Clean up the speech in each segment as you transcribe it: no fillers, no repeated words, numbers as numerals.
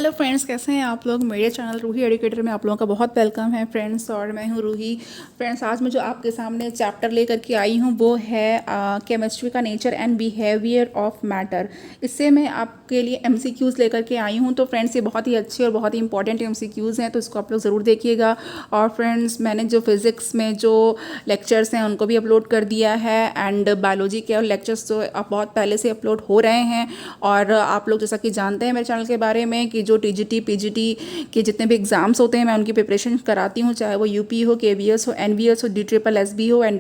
Hello friends, कैसे हैं आप लोग। मेरे चैनल रूही एडुकेटर में आप लोगों का बहुत वेलकम है फ्रेंड्स। और मैं हूं रूही। फ्रेंड्स, आज मैं जो आपके सामने चैप्टर लेकर के आई हूं वो है केमिस्ट्री का nature and behaviour of matter. इससे मैं आपके लिए एमसीक्यूज़ लेकर के आई हूं। तो फ्रेंड्स, ये बहुत ही अच्छे और बहुत ही इंपॉर्टेंट एमसीक्यूज़ हैं, तो इसको आप लोग ज़रूर देखिएगा। और फ्रेंड्स, मैंने जो फिज़िक्स में जो लेक्चर्स हैं उनको भी अपलोड कर दिया है, एंड बायोलॉजी के लेक्चर्स तो अब बहुत पहले से अपलोड हो रहे हैं। और आप लोग जैसा कि जानते हैं मेरे चैनल के बारे में कि जो टीजीटी पीजीटी के जितने भी एग्जाम्स होते हैं मैं उनकी प्रिपरेशन कराती हूँ, चाहे वो यूपी हो, केवीएस हो, एनवीएस हो, डी हो, एंड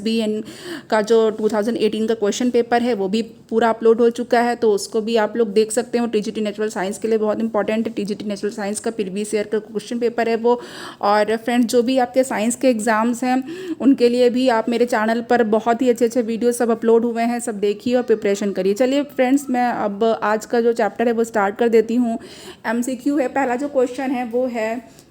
डी एन का जो 2018 का क्वेश्चन पेपर है वो भी पूरा अपलोड हो चुका है, तो उसको भी आप लोग देख सकते हो। टीजीटी नेचुरल साइंस के लिए बहुत इंपॉर्टेंट है। टीजीटी नेचुरल साइंस का प्रीवियस ईयर का क्वेश्चन पेपर है वो। और फ्रेंड्स, जो भी आपके साइंस के एग्जाम्स हैं उनके लिए भी आप मेरे चैनल पर बहुत ही अच्छे अच्छे वीडियो सब अपलोड हुए हैं, सब देखिए और प्रिपरेशन करिए। चलिए फ्रेंड्स, मैं अब आज का जो चैप्टर है वो स्टार्ट कर देती हूँ। एमसीक्यू है। पहला जो क्वेश्चन है वो है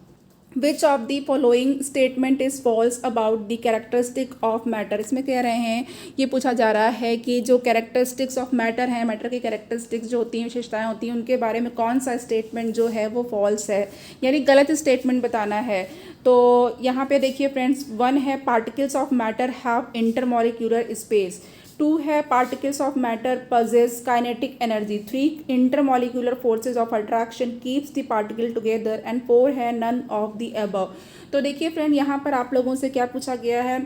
which of the following statement is false about the characteristic of matter. इसमें कह रहे हैं, ये पूछा जा रहा है कि जो कैरेक्टरिस्टिक्स ऑफ मैटर हैं, मैटर की कैरेक्टरिस्टिक्स जो होती हैं, विशेषताएं होती हैं, उनके बारे में कौन सा स्टेटमेंट जो है वो फॉल्स है, यानी गलत स्टेटमेंट बताना है। तो यहाँ पे देखिए फ्रेंड्स, 1 है particles of matter have intermolecular space. 2 है particles of matter possess kinetic energy. 3 intermolecular forces of attraction keeps the particle together. And 4 है नन ऑफ द अबव। तो देखिए फ्रेंड, यहाँ पर आप लोगों से क्या पूछा गया है,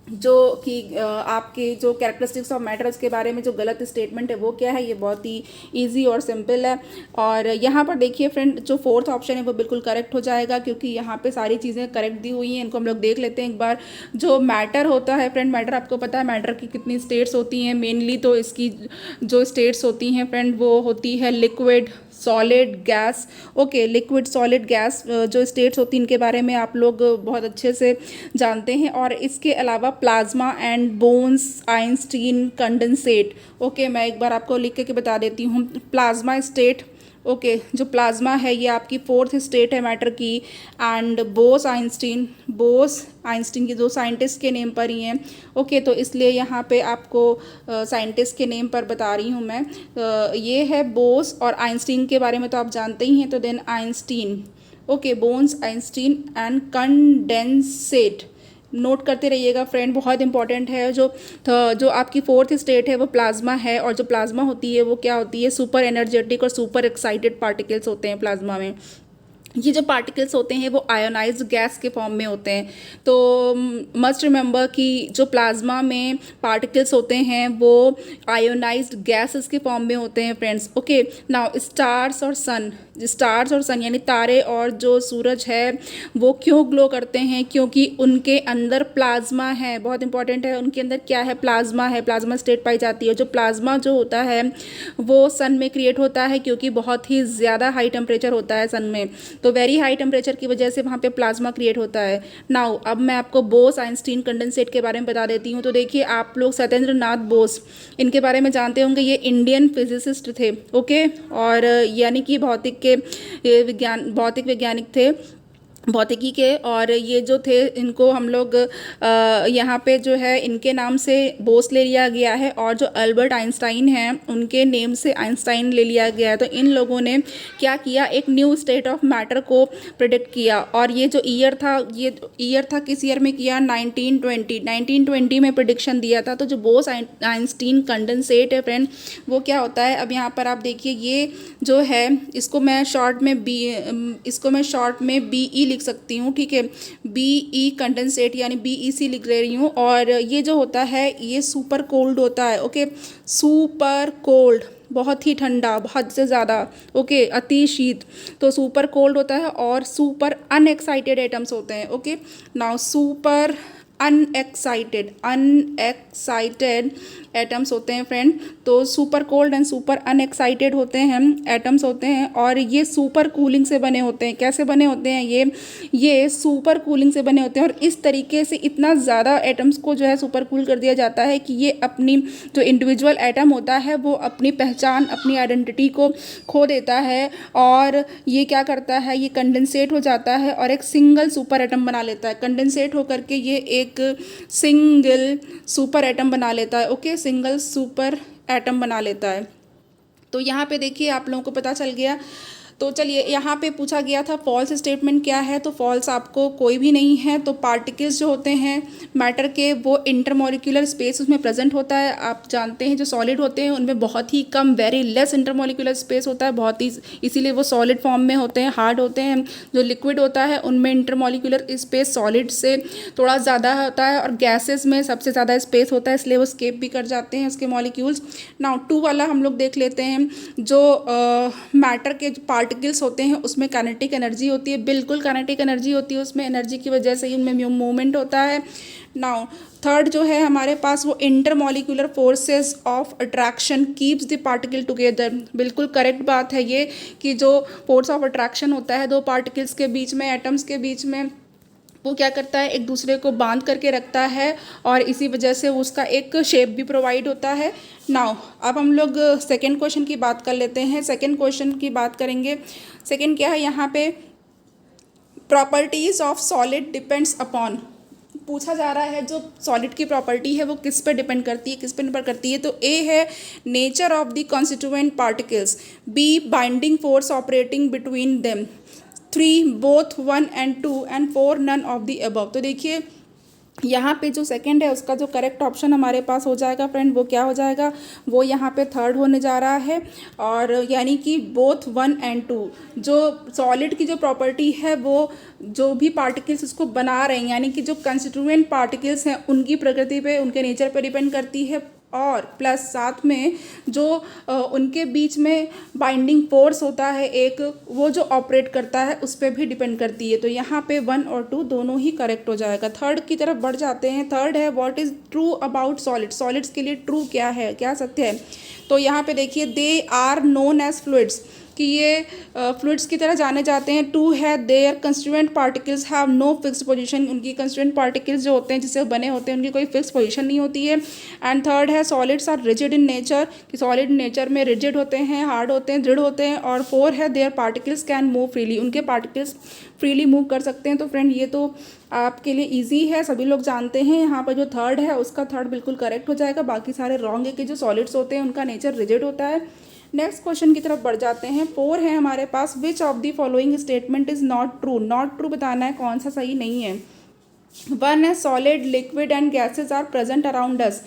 जो कि आपके जो कैरेक्टरिस्टिक्स ऑफ मैटर उसके बारे में जो गलत स्टेटमेंट है वो क्या है। ये बहुत ही इजी और सिंपल है। और यहाँ पर देखिए फ्रेंड, जो 4th ऑप्शन है वो बिल्कुल करेक्ट हो जाएगा, क्योंकि यहाँ पे सारी चीज़ें करेक्ट दी हुई हैं। इनको हम लोग देख लेते हैं एक बार। जो मैटर होता है फ्रेंड, मैटर आपको पता है मैटर की कितनी स्टेट्स होती हैं मेनली। तो इसकी जो स्टेट्स होती हैं फ्रेंड वो होती है liquid, solid, gas. Okay, liquid, solid, gas जो स्टेट्स होती हैं इनके बारे में आप लोग बहुत अच्छे से जानते हैं। और इसके अलावा plasma and bones, Einstein, condensate. Okay, मैं एक बार आपको लिख के बता देती हूँ। प्लाज्मा स्टेट, ओके, जो प्लाज्मा है ये आपकी 4th स्टेट है मैटर की। एंड बोस आइंस्टीन की जो साइंटिस्ट के नेम पर ही हैं। ओके, तो इसलिए यहाँ पे आपको साइंटिस्ट के नेम पर बता रही हूँ मैं। ये है बोस, और आइंस्टीन के बारे में तो आप जानते ही हैं, तो then Einstein. Okay, Bose, Einstein and condensate. Note करते रहिएगा फ्रेंड, बहुत इंपॉर्टेंट है। जो आपकी 4th स्टेट है वो प्लाज्मा है, और जो प्लाज्मा होती है वो क्या होती है, सुपर एनर्जेटिक और सुपर एक्साइटेड पार्टिकल्स होते हैं प्लाज्मा में। ये जो पार्टिकल्स होते हैं वो आयोनाइज्ड गैस के फॉर्म में होते हैं। तो मस्ट रिमेंबर कि जो प्लाज्मा में पार्टिकल्स होते हैं वो आयोनाइज्ड गैसेस के फॉर्म में होते हैं फ्रेंड्स। ओके, नाउ स्टार्स और सन यानी तारे और जो सूरज है वो क्यों ग्लो करते हैं, क्योंकि उनके अंदर प्लाज्मा है। बहुत इंपॉर्टेंट है, उनके अंदर क्या है, प्लाज्मा है, प्लाज्मा स्टेट पाई जाती है। जो प्लाज्मा जो होता है वो सन में क्रिएट होता है, क्योंकि बहुत ही ज़्यादा हाई टेम्परेचर होता है सन में, तो वेरी हाई टेम्परेचर की वजह से वहाँ पे प्लाज्मा क्रिएट होता है। नाउ अब मैं आपको बोस, आइंस्टीन, कंडेंसेट के बारे में बता देती हूँ। तो देखिए, आप लोग सत्येंद्र नाथ बोस इनके बारे में जानते होंगे, ये इंडियन फिजिसिस्ट थे। ओके, और यानी कि भौतिक वैज्ञानिक थे, भौतिकी के। और ये जो थे इनको हम लोग यहाँ पे जो है इनके नाम से बोस ले लिया गया है, और जो अल्बर्ट आइंस्टाइन हैं उनके नेम से आइंस्टाइन ले लिया गया है। तो इन लोगों ने क्या किया, एक न्यू स्टेट ऑफ मैटर को प्रिडिक्ट किया। और ये जो ईयर था, ये ईयर था किस ईयर में किया, 1920 में प्रिडिक्शन दिया था। तो जो बोस आइंस्टीन कंडेंसेट है फ्रेंड, वो क्या होता है, अब यहाँ पर आप देखिए, ये जो है इसको मैं शॉर्ट में BE लिख सकती हूँ, ठीक है, BE कंडेंसेट यानी BEC लिख ले रही हूँ। और ये जो होता है ये सुपर कोल्ड होता है। ओके, सुपर कोल्ड, बहुत ही ठंडा, बहुत से ज़्यादा। ओके, अति शीत, तो सुपर कोल्ड होता है। और सुपर अनएक्साइटेड एटम्स होते हैं। Okay, now super unexcited atoms होते हैं फ्रेंड। तो super cold and super unexcited होते हैं एटम्स होते हैं, और ये सुपर कूलिंग से बने होते हैं। कैसे बने होते हैं ये सुपर कूलिंग से बने होते हैं। और इस तरीके से इतना ज़्यादा एटम्स को जो है सुपर कूल कर दिया जाता है कि ये अपनी जो इंडिविजुअल एटम होता है वो अपनी पहचान, अपनी आइडेंटिटी को खो देता है, और ये क्या करता है, ये कंडेंसेट हो जाता है और एक सिंगल सुपर एटम बना लेता है। कंडेंसेट होकर के ये एक सिंगल सुपर एटम बना लेता है। ओके, सिंगल सुपर एटम बना लेता है। तो यहाँ पे देखिए, आप लोगों को पता चल गया तो चलिए, यहाँ पे पूछा गया था फॉल्स स्टेटमेंट क्या है, तो फॉल्स आपको कोई भी नहीं है। तो पार्टिकल्स जो होते हैं मैटर के, वो इंटरमोलिकुलर स्पेस उसमें प्रेजेंट होता है। आप जानते हैं जो सॉलिड होते हैं उनमें बहुत ही कम, वेरी लेस इंटरमोलिकुलर स्पेस होता है, बहुत ही, इसीलिए वो सॉलिड फॉर्म में होते हैं, हार्ड होते हैं। जो लिक्विड होता है उनमें इंटरमोलिकुलर स्पेस सॉलिड से थोड़ा ज़्यादा होता है, और गैसेस में सबसे ज़्यादा स्पेस होता है, इसलिए वो स्केप भी कर जाते हैं उसके मॉलिक्यूल्स। नाउ 2 वाला हम लोग देख लेते हैं। जो मैटर के पार्टिकल्स होते हैं उसमें काइनेटिक एनर्जी होती है, बिल्कुल काइनेटिक एनर्जी होती है उसमें, एनर्जी की वजह से ही उनमें मूवमेंट होता है। नाउ थर्ड जो है हमारे पास, वो intermolecular forces of attraction keeps the particle together. बिल्कुल करेक्ट बात है ये, कि जो फोर्स ऑफ अट्रैक्शन होता है दो पार्टिकल्स के बीच में, एटम्स के बीच में, वो क्या करता है, एक दूसरे को बांध करके रखता है, और इसी वजह से उसका एक शेप भी प्रोवाइड होता है। नाउ अब हम लोग सेकेंड क्वेश्चन की बात कर लेते हैं। सेकेंड क्वेश्चन की बात करेंगे। सेकेंड क्या है यहाँ पे, properties of solid depends upon. पूछा जा रहा है जो सॉलिड की प्रॉपर्टी है वो किस पे डिपेंड करती है, किस पे निर्भर करती है। तो ए है nature of the constituent particles, B binding force operating between them, 3 both 1 and 2 and 4 none of the above। तो देखिए यहाँ पे जो सेकंड है उसका जो करेक्ट ऑप्शन हमारे पास हो जाएगा फ्रेंड, वो क्या हो जाएगा, वो यहाँ पे थर्ड होने जा रहा है। और यानी कि बोथ 1 and 2, जो सॉलिड की जो प्रॉपर्टी है वो जो भी पार्टिकल्स उसको बना रहे हैं, यानी कि जो कंस्टिट्यूएंट पार्टिकल्स हैं उनकी प्रकृति पे, उनके नेचर पे डिपेंड करती है, और प्लस साथ में जो उनके बीच में बाइंडिंग फोर्स होता है एक, वो जो ऑपरेट करता है उस पर भी डिपेंड करती है। तो यहाँ पे 1 और 2 दोनों ही करेक्ट हो जाएगा। थर्ड की तरफ बढ़ जाते हैं। थर्ड है what is true about solids. Solids के लिए ट्रू क्या है, क्या सत्य है। तो यहाँ पे देखिए, they are known as fluids, कि ये फ्लूइड्स की तरह जाने जाते हैं। 2 है their constituent particles have no fix position, उनकी कंस्टिट्यूएंट पार्टिकल्स जो होते हैं जिससे बने होते हैं उनकी कोई फिक्स पोजीशन नहीं होती है। एंड थर्ड है solids are rigid in nature, कि सॉलिड नेचर में रिजिड होते हैं, हार्ड होते हैं, दृढ़ होते हैं। और 4 है there particles can move freely, उनके पार्टिकल्स फ्रीली मूव कर सकते हैं। तो फ्रेंड ये तो आपके लिए ईजी है, सभी लोग जानते हैं। यहाँ पर जो थर्ड है उसका थर्ड बिल्कुल करेक्ट हो जाएगा, बाकी सारे रॉन्ग है कि जो सॉलिड्स होते हैं उनका नेचर रिजिड होता है। नेक्स्ट क्वेश्चन की तरफ बढ़ जाते हैं। 4 है हमारे पास, which of the following statement is not true. Not true बताना है कौन सा सही नहीं है। 1 है solid liquid and gases are present around us.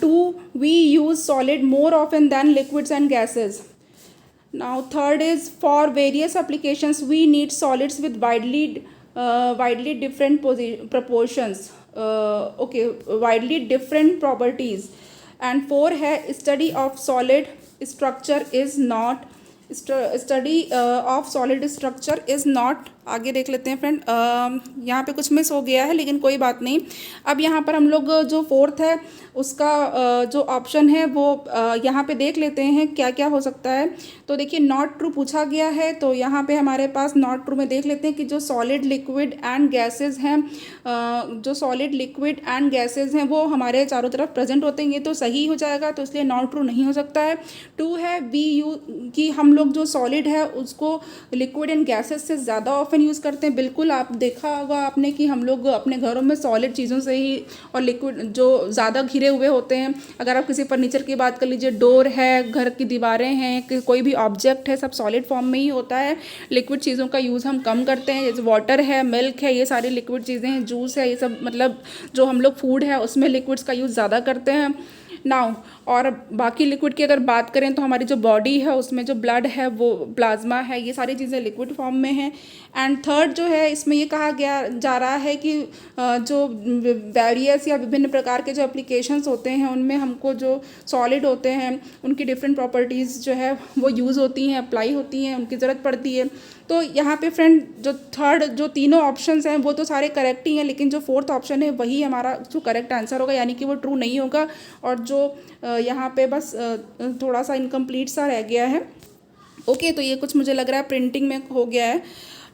2 we use solid more often than liquids and gases. Now third is for various applications we need solids with widely different proportions, widely different properties. And 4 है study of solid structure is not, study of solid structure is not. आगे देख लेते हैं friend, यहाँ पे कुछ miss हो गया है लेकिन कोई बात नहीं। अब यहाँ पर हम लोग जो फोर्थ है उसका जो ऑप्शन है वो यहाँ पे देख लेते हैं क्या क्या हो सकता है। तो देखिए नॉट ट्रू पूछा गया है, तो यहाँ पे हमारे पास नॉट ट्रू में देख लेते हैं कि जो सॉलिड लिक्विड एंड गैसेज हैं, जो सॉलिड लिक्विड एंड गैसेज हैं वो हमारे चारों तरफ प्रेजेंट होते हैं, ये तो सही हो जाएगा, तो इसलिए नॉट ट्रू नहीं हो सकता है। 2 है वी यू, कि हम लोग जो सॉलिड है उसको लिक्विड एंड गैसेज से ज़्यादा ऑफन यूज़ करते हैं। बिल्कुल आप देखा होगा आपने कि हम लोग अपने घरों में सॉलिड चीज़ों से ही, और लिक्विड जो ज़्यादा घिरे हुए होते हैं, अगर आप किसी फर्नीचर की बात कर लीजिए, डोर है, घर की दीवारें हैं, कोई भी ऑब्जेक्ट है, सब सॉलिड फॉर्म में ही होता है। लिक्विड चीज़ों का यूज़ हम कम करते हैं, जैसे वाटर है, मिल्क है, ये सारी लिक्विड चीज़ें हैं, जूस है, ये सब मतलब जो हम लोग फूड है उसमें लिक्विड्स का यूज़ ज़्यादा करते हैं। नाउ और बाकी लिक्विड की अगर बात करें तो हमारी जो बॉडी है उसमें जो ब्लड है, वो प्लाज्मा है, ये सारी चीज़ें लिक्विड फॉर्म में हैं। एंड थर्ड जो है इसमें ये कहा गया जा रहा है कि जो वेरियस या विभिन्न प्रकार के जो एप्लीकेशंस होते हैं उनमें हमको जो सॉलिड होते हैं उनकी डिफरेंट प्रॉपर्टीज़ जो है वो यूज़ होती हैं, अप्लाई होती हैं, उनकी ज़रूरत पड़ती है। तो यहाँ पे फ्रेंड जो थर्ड, जो तीनों ऑप्शंस हैं वो तो सारे करेक्ट ही हैं, लेकिन जो फोर्थ ऑप्शन है वही हमारा जो करेक्ट आंसर होगा, यानी कि वो ट्रू नहीं होगा। और जो यहाँ पे बस थोड़ा सा इनकम्प्लीट सा रह गया है। ओके, तो ये कुछ मुझे लग रहा है प्रिंटिंग में हो गया है।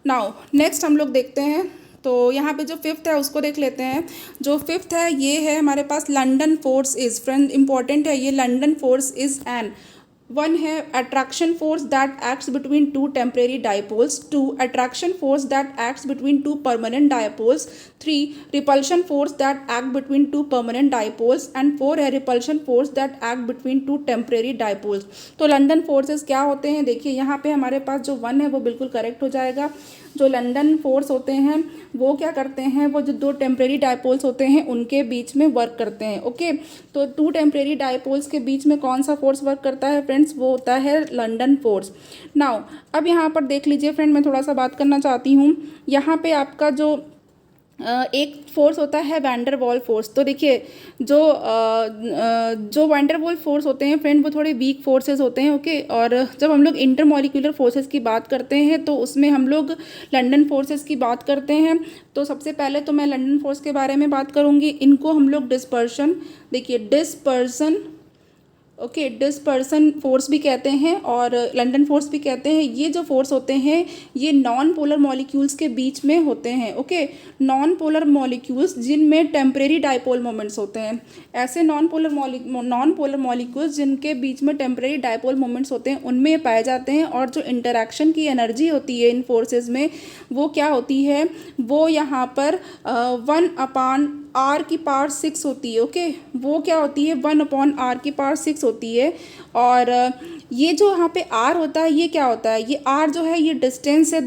नाउ नेक्स्ट हम लोग देखते हैं, तो यहाँ पे जो फिफ्थ है उसको देख लेते हैं। जो फिफ्थ है ये है हमारे पास, London force is, friend important है ये, London force is an one है attraction force that acts between two temporary dipoles, two attraction force that acts between two permanent dipoles, three repulsion force that act between two permanent dipoles, and four है repulsion force that act between two temporary dipoles. तो London forces क्या होते हैं, देखिए यहाँ पे हमारे पास जो वन है वो बिल्कुल करेक्ट हो जाएगा। जो लंदन फोर्स होते हैं वो क्या करते हैं, वो जो दो टेम्परेरी डायपोल्स होते हैं उनके बीच में वर्क करते हैं। ओके, तो टू टेम्परेरी डायपोल्स के बीच में कौन सा फोर्स वर्क करता है फ्रेंड्स, वो होता है लंदन फोर्स। नाउ अब यहाँ पर देख लीजिए फ्रेंड, मैं थोड़ा सा बात करना चाहती हूँ। यहाँ पे आपका जो एक फोर्स होता है वैंडर वॉल फोर्स। तो देखिए जो वैंडर वॉल फोर्स होते हैं फ्रेंड, वो थोड़े वीक फोर्सेस होते हैं। ओके, और जब हम लोग इंटरमॉलिक्यूलर फोर्सेस की बात करते हैं तो उसमें हम लोग लंदन फोर्सेस की बात करते हैं। तो सबसे पहले तो मैं लंदन फोर्स के बारे में बात करूँगी। इनको हम लोग डिस्पर्शन, देखिए डिस्पर्सन, ओके, डिस्पर्सन फोर्स भी कहते हैं और लंदन फोर्स भी कहते हैं। ये जो फोर्स होते हैं ये नॉन पोलर मॉलिक्यूल्स के बीच में होते हैं। ओके, नॉन पोलर मॉलिक्यूल्स जिनमें टेम्परेरी डायपोल मोमेंट्स होते हैं, ऐसे नॉन पोलर मॉलिक्यूल्स जिनके बीच में टेम्परेरी डायपोल मोमेंट्स होते हैं उनमें पाए जाते हैं। और जो इंटरैक्शन की एनर्जी होती है इन फोर्सेस में वो क्या होती है, वो यहाँ पर 1/r⁶ होती है। ओके, वो क्या होती है, 1/r⁶ होती है। और ये जो यहाँ पे r होता है ये क्या होता है, ये r जो है ये डिस्टेंस है,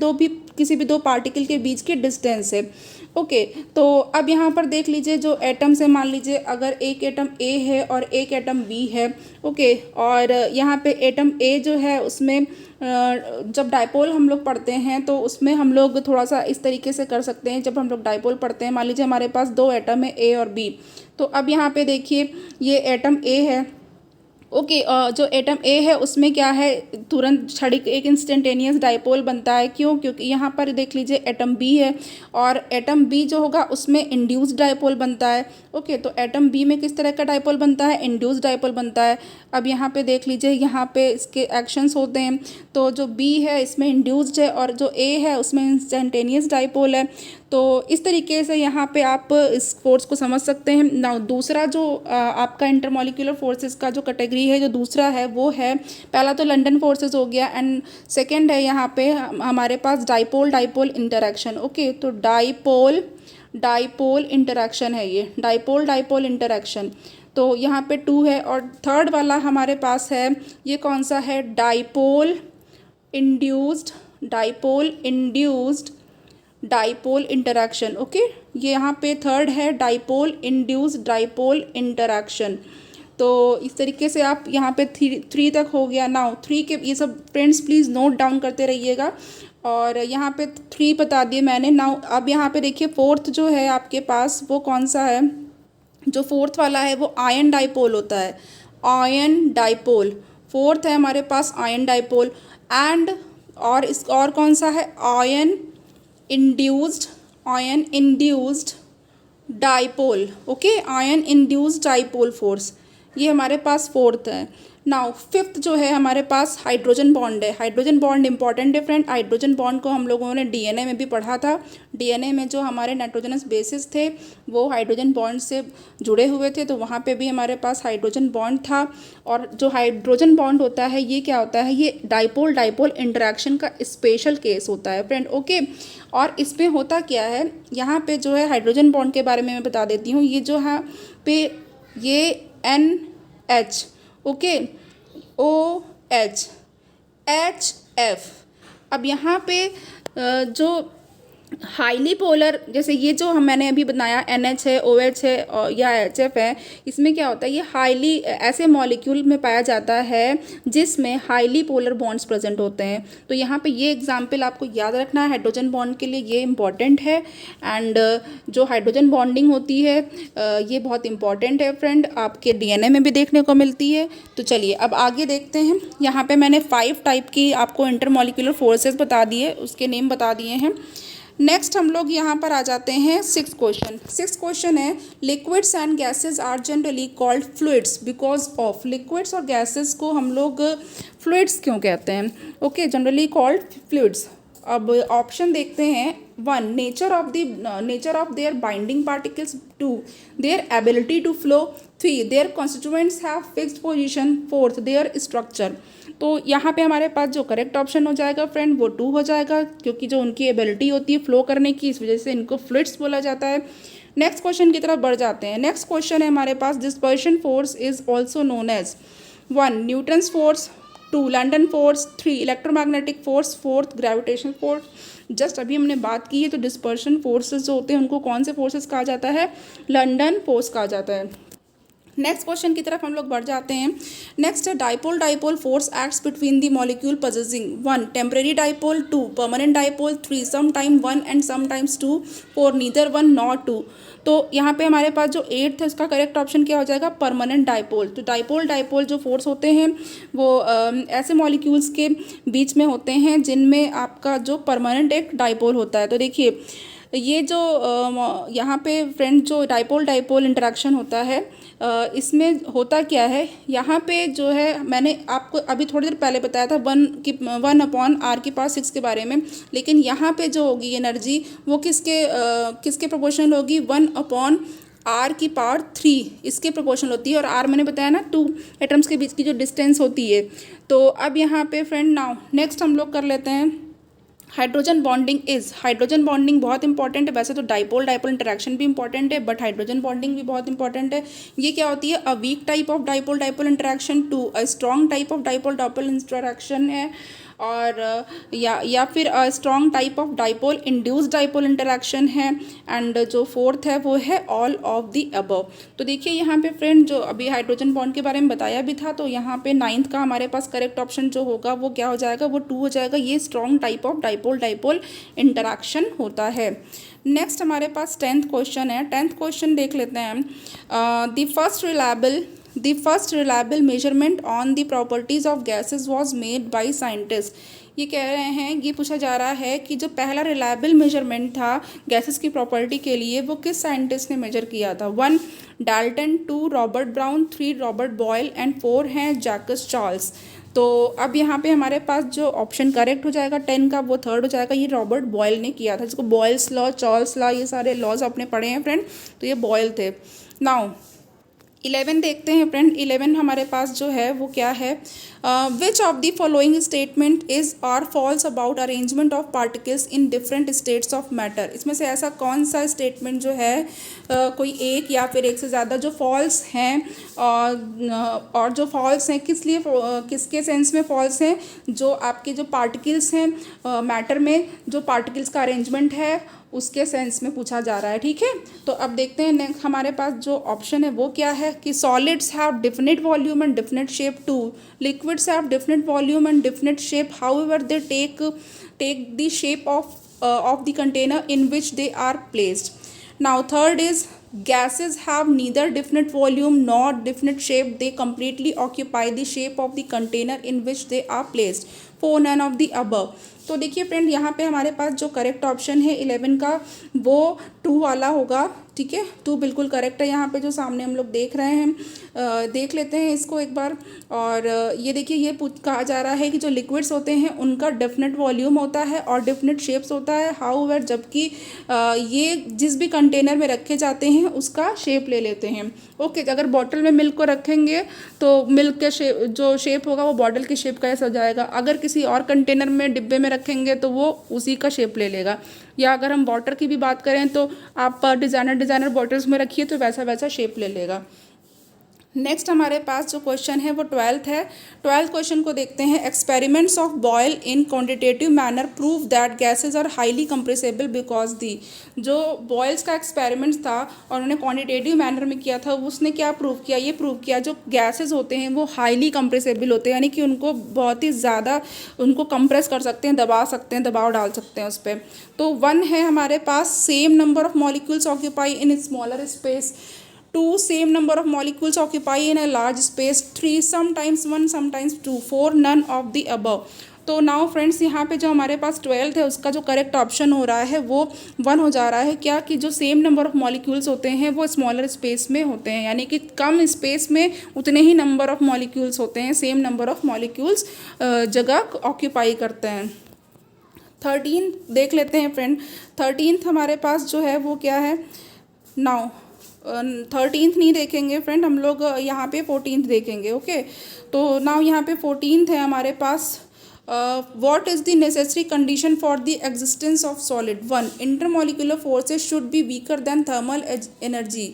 किसी भी दो पार्टिकल के बीच की डिस्टेंस है। ओके, तो अब यहाँ पर देख लीजिए जो एटम्स है, मान लीजिए अगर एक एटम A है और एक एटम B है। ओके, और यहाँ पे एटम A जो है उसमें जब डायपोल हम लोग पढ़ते हैं तो उसमें हम लोग थोड़ा सा इस तरीके से कर सकते हैं। जब हम लोग डायपोल पढ़ते हैं, मान लीजिए हमारे पास दो एटम है A और B। तो अब यहाँ पे देखिए ये एटम A है। ओके, जो एटम ए है उसमें क्या है, तुरंत क्षणिक एक इंस्टेंटेनियस डायपोल बनता है। क्यों, क्योंकि यहाँ पर देख लीजिए एटम बी है और एटम बी जो होगा उसमें इंड्यूस्ड डायपोल बनता है। ओके, तो एटम बी में किस तरह का डायपोल बनता है, इंड्यूस्ड डायपोल बनता है। अब यहाँ पे देख लीजिए, यहाँ पे इसके एक्शंस होते हैं। तो जो बी है इसमें इंड्यूस्ड है और जो ए है उसमें इंस्टेंटेनियस डायपोल है। तो इस तरीके से यहाँ पे आप इस फोर्स को समझ सकते हैं ना। दूसरा जो आपका इंटरमॉलिक्यूलर फोर्सेस का जो कैटेगरी है, जो दूसरा है वो है, पहला तो लंदन फोर्सेस हो गया एंड सेकंड है यहाँ पे हमारे पास डाइपोल डाइपोल इंटरैक्शन। ओके, तो डाइपोल इंटरैक्शन है ये, डाइपोल डाइपोल इंटरैक्शन। तो यहाँ पे 2 है और थर्ड वाला हमारे पास है, ये कौन सा है, dipole induced dipole interaction. Okay, ये यहाँ पे थर्ड है डाइपोल इंड्यूस्ड डाइपोल इंटरैक्शन। तो इस तरीके से आप यहाँ पे 3 तक हो गया। नाउ 3 के ये सब फ्रेंड्स प्लीज़ नोट डाउन करते रहिएगा। और यहाँ पे 3 बता दिए मैंने। नाउ अब यहाँ पे देखिए फोर्थ जो है आपके पास वो कौन सा है, जो फोर्थ वाला है वो आयन डाइपोल होता है। आयन डाइपोल फोर्थ है हमारे पास, आयन डाइपोल। एंड और कौन सा है, ion induced dipole. Okay, ion induced dipole force, ये हमारे पास फोर्थ है। नाउ फिफ्थ जो है हमारे पास हाइड्रोजन बॉन्ड है। हाइड्रोजन बॉन्ड इंपॉर्टेंट है फ्रेंड। हाइड्रोजन बॉन्ड को हम लोगों ने डीएनए में भी पढ़ा था। डीएनए में जो हमारे नाइट्रोजनस बेसिस थे वो हाइड्रोजन बॉन्ड से जुड़े हुए थे, तो वहाँ पे भी हमारे पास हाइड्रोजन बॉन्ड था। और जो हाइड्रोजन बॉन्ड होता है ये क्या होता है, ये डाइपोल डाइपोल इंटरैक्शन का स्पेशल केस होता है फ्रेंड। ओके, और इसमें होता क्या है, यहाँ पे जो है हाइड्रोजन बॉन्ड के बारे में मैं बता देती हूँ। ये जो है पे ये NH, ओके, OH HF। अब यहाँ पे जो हाईली पोलर, जैसे ये जो मैंने अभी बनाया NH है, OH है और या HF है, इसमें क्या होता है, ये हाईली ऐसे मॉलिक्यूल में पाया जाता है जिसमें हाईली पोलर बॉन्ड्स प्रेजेंट होते हैं। तो यहाँ पे ये एग्जाम्पल आपको याद रखना है हाइड्रोजन बॉन्ड के लिए, ये इम्पॉर्टेंट है। एंड जो हाइड्रोजन बॉन्डिंग होती है ये बहुत इंपॉर्टेंट है फ्रेंड, आपके DNA में भी देखने को मिलती है। तो चलिए अब आगे देखते हैं। यहाँ पे मैंने 5 टाइप की आपको इंटरमॉलिक्यूलर फोर्सेस बता दिए, उसके नेम बता दिए हैं। नेक्स्ट हम लोग यहाँ पर आ जाते हैं 6th क्वेश्चन। 6th क्वेश्चन है, liquids and gases are generally called fluids because of. Liquids और गैसेस को हम लोग फ्लूइड्स क्यों कहते हैं, ओके, जनरली कॉल्ड फ्लूइड्स। अब ऑप्शन देखते हैं। 1 nature of their binding particles, 2 their ability to flow, 3 their constituents have fixed position, 4 their structure. तो यहाँ पे हमारे पास जो करेक्ट ऑप्शन हो जाएगा फ्रेंड वो 2 हो जाएगा, क्योंकि जो उनकी एबिलिटी होती है फ्लो करने की, इस वजह से इनको फ्लूइड्स बोला जाता है। नेक्स्ट क्वेश्चन की तरफ बढ़ जाते हैं। नेक्स्ट क्वेश्चन है हमारे पास, dispersion force is also known as 1 Newton's force, 2 London force, 3 electromagnetic force, 4 gravitational force. Just अभी हमने बात की है, तो डिस्पर्शन फोर्सेस जो होते हैं उनको कौन से फोर्सेस कहा जाता है? लंडन फोर्स कहा जाता है। नेक्स्ट क्वेश्चन की तरफ हम लोग बढ़ जाते हैं। नेक्स्ट है dipole force acts between the molecule possessing 1 temporary dipole, 2 permanent dipole, 3 some time 1 and some times 2, 4 neither 1 nor 2। तो यहाँ पे हमारे पास जो 8th है उसका करेक्ट ऑप्शन क्या हो जाएगा? Permanent dipole. तो डाइपोल जो फोर्स होते हैं वो ऐसे मॉलिक्यूल्स के बीच में होते हैं जिनमें आपका जो परमानेंट एक डाइपोल होता है। तो देखिए ये जो यहाँ पे फ्रेंड जो डाइपोल इंटरेक्शन होता है, इसमें होता क्या है, यहाँ पे जो है मैंने आपको अभी थोड़ी देर पहले बताया था 1/r⁶ के बारे में, लेकिन यहाँ पे जो होगी एनर्जी वो किसके प्रोपोर्शनल होगी? 1/r⁵ इसके प्रोपोर्शनल होती है। और r मैंने बताया ना 2 एटम्स के बीच की जो डिस्टेंस होती है। तो अब यहाँ पे फ्रेंड नाउ नेक्स्ट हम लोग कर लेते हैं हाइड्रोजन बॉन्डिंग बहुत इंपॉर्टेंट है। वैसे तो डाइपोल इंटरेक्शन भी इंपॉर्टेंट है, बट हाइड्रोजन बॉन्डिंग भी बहुत इंपॉर्टेंट है। ये क्या होती है? A weak type of dipole interaction to a strong type of dipole interaction है, और या फिर a strong type of dipole induced dipole interaction है। एंड जो फोर्थ है वो है ऑल ऑफ द अबव। तो देखिए यहाँ पे फ्रेंड जो अभी हाइड्रोजन बॉन्ड के बारे में बताया भी था, तो यहाँ पे 9th का हमारे पास करेक्ट ऑप्शन जो होगा वो क्या हो जाएगा? वो 2 हो जाएगा। ये strong type of dipole interaction होता है। नेक्स्ट हमारे पास 10th क्वेश्चन है। 10th क्वेश्चन देख लेते हैं हम। The first reliable measurement on the properties of gases was made by scientists। ये कह रहे हैं, ये पूछा जा रहा है कि जो पहला रिलायबल मेजरमेंट था गैसेस की प्रॉपर्टी के लिए वो किस साइंटिस्ट ने मेजर किया था? 1 Dalton, 2 Robert Brown, 3 Robert Boyle and 4 हैं जैकस चार्ल्स। तो अब यहाँ पे हमारे पास जो ऑप्शन करेक्ट हो जाएगा 10 का वो 3rd हो जाएगा। ये रॉबर्ट बॉयल ने किया था, जिसको बॉयल्स लॉ, चार्ल्स लॉ, ये सारे लॉज आपने पढ़े हैं फ्रेंड, तो ये बॉयल थे। नाउ 11 देखते हैं फ्रेंड। 11 हमारे पास जो है वो क्या है? Which of the following statement is are false about arrangement of particles in different states of matter. इसमें से ऐसा कौन सा स्टेटमेंट जो है कोई एक या फिर एक से ज़्यादा जो फॉल्स हैं, और जो फॉल्स हैं किसके सेंस में फॉल्स हैं? जो आपके जो पार्टिकल्स हैं मैटर में, जो पार्टिकल्स का अरेंजमेंट है उसके सेंस में पूछा जा रहा है। ठीक है, तो अब देखते हैं नेक्स्ट हमारे पास जो ऑप्शन है वो क्या है कि solids have definite volume and definite shape, 2 liquids have definite volume and definite shape, however they take the shape of the container in which they are placed. Now 3rd is gases have neither definite volume nor definite shape, they completely occupy the shape of the container in which they are placed, 4 none of the above। तो देखिए friend यहाँ पे हमारे पास जो correct option है 11 का वो 2 वाला होगा। ठीक है, 2 बिल्कुल करेक्ट है। यहाँ पे जो सामने हम लोग देख रहे हैं, देख लेते हैं इसको एक बार। और ये देखिए ये कहा जा रहा है कि जो लिक्विड्स होते हैं उनका डेफिनेट वॉल्यूम होता है और डेफिनेट शेप्स होता है, हाउएवर जबकि ये जिस भी कंटेनर में रखे जाते हैं उसका शेप ले लेते हैं। ओके, अगर बॉटल में मिल्क को रखेंगे तो मिल्क के जो शेप होगा वो बॉटल की शेप का ऐसा हो जाएगा। अगर किसी और कंटेनर में डिब्बे में रखेंगे तो वो उसी का शेप ले लेगा। या अगर हम वाटर की भी बात करें तो आप डिज़ाइनर बॉटल्स में रखिए तो वैसा शेप ले लेगा। नेक्स्ट हमारे पास जो क्वेश्चन है वो 12th है। 12th क्वेश्चन को देखते हैं। Experiments of Boyle in quantitative manner prove that gases are highly compressible because the. जो बॉयल्स का एक्सपेरिमेंट्स था और उन्होंने क्वांटिटेटिव मैनर में किया था, उसने क्या प्रूव किया? ये प्रूव किया जो गैसेज होते हैं वो हाईली कंप्रेसिबल होते हैं, यानी कि उनको बहुत ही ज़्यादा उनको कंप्रेस कर सकते हैं, दबा सकते हैं, दबाव डाल सकते हैं उस पर। तो 1 है हमारे पास same number of molecules occupy in smaller space, 2 same number of molecules occupy in a large space, 3 sometimes 1 sometimes 2, 4 none of the above। तो नाउ फ्रेंड्स यहाँ पे जो हमारे पास 12th है उसका जो करेक्ट ऑप्शन हो रहा है वो 1 हो जा रहा है। क्या कि जो सेम नंबर ऑफ मॉलिक्यूल्स होते हैं वो स्मॉलर स्पेस में होते हैं, यानी कि कम स्पेस में उतने ही नंबर ऑफ मॉलिक्यूल्स होते हैं, सेम नंबर ऑफ मॉलिक्यूल्स जगह ऑक्यूपाई करते हैं। 13 देख लेते हैं फ्रेंड। 13 हमारे पास जो है वो क्या है, नाउ 13 नहीं देखेंगे फ्रेंड, हम लोग यहाँ पे 14 देखेंगे। ओके, तो नाउ यहाँ पे 14 है हमारे पास। What is the necessary condition for the existence of solid? 1, intermolecular forces should be weaker than thermal energy,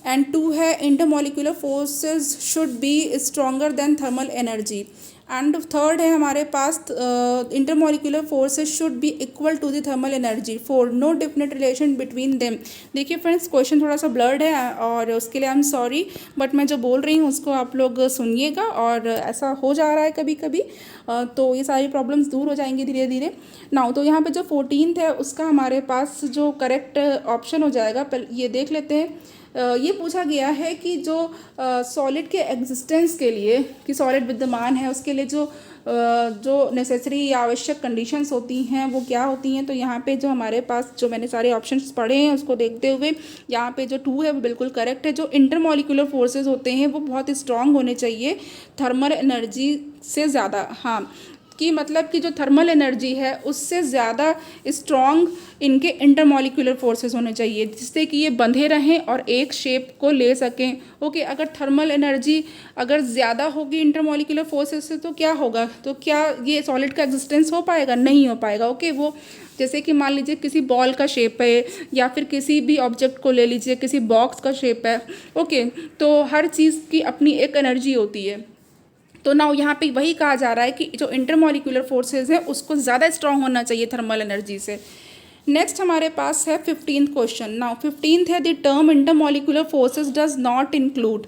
and 2 है intermolecular forces should be stronger than thermal energy, and third है हमारे पास intermolecular forces should be equal to the thermal energy. 4, no definite relation between them. देखिए friends, question थोड़ा सा blurred है और उसके लिए आई एम सॉरी, बट मैं जो बोल रही हूँ उसको आप लोग सुनिएगा, और ऐसा हो जा रहा है कभी कभी, तो ये सारी प्रॉब्लम्स दूर हो जाएंगी धीरे धीरे। नाउ तो यहाँ पे जो 14 है उसका हमारे पास जो करेक्ट ऑप्शन हो जाएगा, ये देख लेते हैं। ये पूछा गया है कि जो सॉलिड के एग्जिस्टेंस के लिए, कि सॉलिड विद्यमान है उसके लिए जो नेसेसरी या आवश्यक कंडीशंस होती हैं वो क्या होती हैं। तो यहाँ पे जो हमारे पास जो मैंने सारे ऑप्शंस पढ़े हैं उसको देखते हुए यहाँ पे जो 2 है वो बिल्कुल करेक्ट है। जो इंटरमोलिकुलर फोर्सेस होते हैं वो बहुत स्ट्रांग होने चाहिए थर्मल एनर्जी से ज़्यादा। हाँ, कि मतलब कि जो थर्मल एनर्जी है उससे ज़्यादा स्ट्रॉन्ग इनके इंटरमोलिकुलर फोर्सेस होने चाहिए, जिससे कि ये बंधे रहें और एक शेप को ले सकें। ओके, अगर थर्मल एनर्जी अगर ज़्यादा होगी इंटरमोलिकुलर फोर्सेस से तो क्या होगा, तो क्या ये सॉलिड का एग्जिस्टेंस हो पाएगा? नहीं हो पाएगा। ओके, वो जैसे कि मान लीजिए किसी बॉल का शेप है या फिर किसी भी ऑब्जेक्ट को ले लीजिए, किसी बॉक्स का शेप है। ओके, तो हर चीज़ की अपनी एक एनर्जी होती है। तो नाउ यहाँ पे वही कहा जा रहा है कि जो इंटरमोलिकुलर फोर्सेज है उसको ज़्यादा स्ट्रांग होना चाहिए थर्मल एनर्जी से। नेक्स्ट हमारे पास है 15th क्वेश्चन। नाउ 15th है, the term intermolecular forces does not include.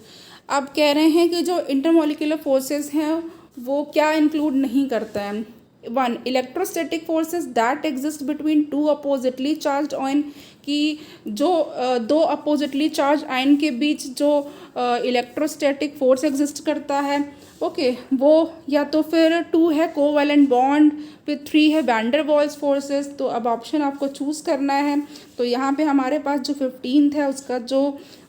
अब कह रहे हैं कि जो इंटरमोलिकुलर फोर्सेज हैं वो क्या इंक्लूड नहीं करता है। 1, electrostatic forces that exist between 2 oppositely charge ion, कि जो 2 अपोजिटली चार्ज आयन के बीच जो इलेक्ट्रोस्टैटिक फोर्स एग्जिस्ट करता है। ओके, वो या तो फिर 2 है कोवैलेंट बॉन्ड, फिर 3 है वैन डर वाल्स फोर्सेस। तो अब ऑप्शन आपको चूज़ करना है। तो यहाँ पे हमारे पास जो 15th है उसका जो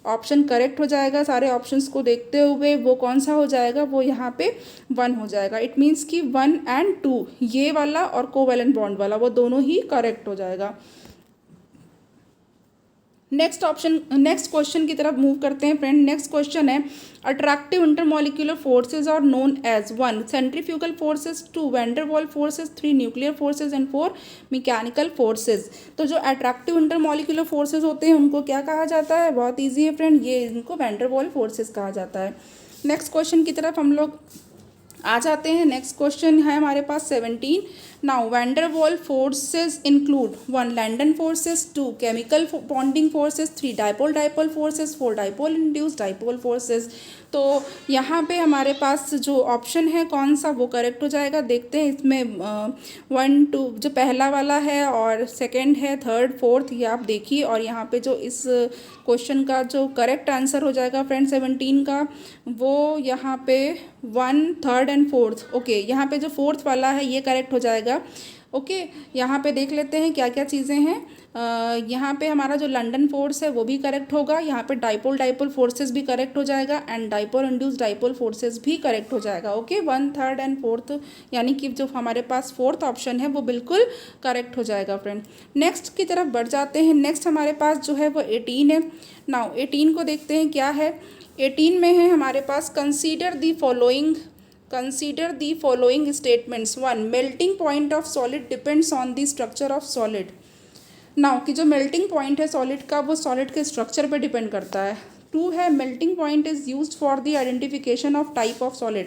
ऑप्शन करेक्ट हो जाएगा सारे ऑप्शंस को देखते हुए, वो कौन सा हो जाएगा, वो यहाँ पे 1 हो जाएगा। इट मीन्स कि 1 and 2 ये वाला और कोवैलेंट बॉन्ड वाला वो दोनों ही करेक्ट हो जाएगा। नेक्स्ट क्वेश्चन की तरफ मूव करते हैं फ्रेंड। नेक्स्ट क्वेश्चन है, attractive intermolecular forces are known as 1, centrifugal forces, 2 van der Waal forces, 3 nuclear forces and 4 mechanical forces. तो जो अट्रैक्टिव इंटरमोलिकुलर फोर्सेज होते हैं उनको क्या कहा जाता है? बहुत ईजी है फ्रेंड, ये इनको वैन डर वाल फोर्सेज कहा जाता है। नेक्स्ट क्वेश्चन की तरफ हम लोग आ जाते हैं। नेक्स्ट क्वेश्चन है हमारे पास 17। Now van der Waal forces include 1, London forces, 2 chemical bonding forces, 3 dipole forces, 4 dipole induced dipole forces. तो यहाँ पे हमारे पास जो ऑप्शन है कौन सा वो करेक्ट हो जाएगा, देखते हैं। इसमें 1, 2 जो पहला वाला है और सेकंड है, थर्ड, फोर्थ, ये आप देखिए। और यहाँ पे जो इस क्वेश्चन का जो करेक्ट आंसर हो जाएगा फ्रेंड 17 का, वो यहाँ पे 1, 3rd एंड 4th। ओके, यहाँ पे जो 4th वाला है ये करेक्ट हो जाएगा। ओके, यहाँ पे देख लेते हैं क्या क्या चीज़ें हैं। यहाँ पे हमारा जो लंदन फोर्स है वो भी करेक्ट होगा। यहाँ पे डाइपोल फोर्सेस भी करेक्ट हो जाएगा and dipole induced dipole forces भी करेक्ट हो जाएगा। ओके, 1, 3rd एंड 4th, यानी कि जो हमारे पास 4th ऑप्शन है वो बिल्कुल करेक्ट हो जाएगा फ्रेंड। नेक्स्ट की तरफ बढ़ जाते हैं। नेक्स्ट हमारे पास जो है वो 18 है। नाउ 18 को देखते हैं क्या है। 18 में है हमारे पास, consider the following statements। 1, melting point of solid depends on the structure of solid। Now कि जो मेल्टिंग पॉइंट है सॉलिड का वो सॉलिड के स्ट्रक्चर पे डिपेंड करता है। 2 है, melting point is used for the identification of type of solid,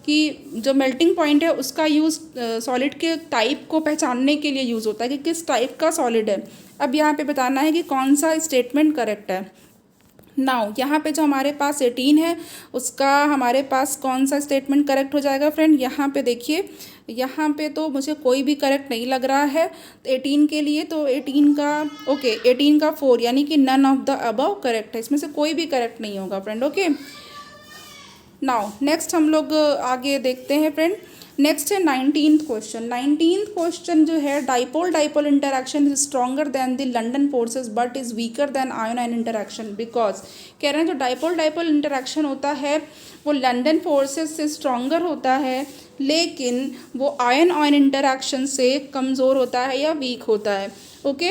कि जो मेल्टिंग पॉइंट है उसका यूज़ सॉलिड के टाइप को पहचानने के लिए यूज़ होता है कि किस टाइप का सॉलिड है। अब यहाँ पे बताना है कि कौन सा स्टेटमेंट करेक्ट है। नाउ यहाँ पे जो हमारे पास 18 है उसका हमारे पास कौन सा स्टेटमेंट करेक्ट हो जाएगा फ्रेंड। यहाँ पे देखिए, यहाँ पे तो मुझे कोई भी करेक्ट नहीं लग रहा है 18 के लिए। तो 18 का 18 का 4, यानी कि none of the above correct है, इसमें से कोई भी करेक्ट नहीं होगा फ्रेंड। ओके, नाउ नेक्स्ट हम लोग आगे देखते हैं फ्रेंड। नेक्स्ट है 19th क्वेश्चन। 19th क्वेश्चन जो है, dipole interaction is stronger than the London forces but is weaker then ion interaction, because कह रहे हैं जो डाइपोल इंटरैक्शन होता है वो लंदन फोर्सेस से स्ट्रॉन्गर होता है, लेकिन वो आयन आयन इंटरेक्शन से कमज़ोर होता है या वीक होता है। ओके,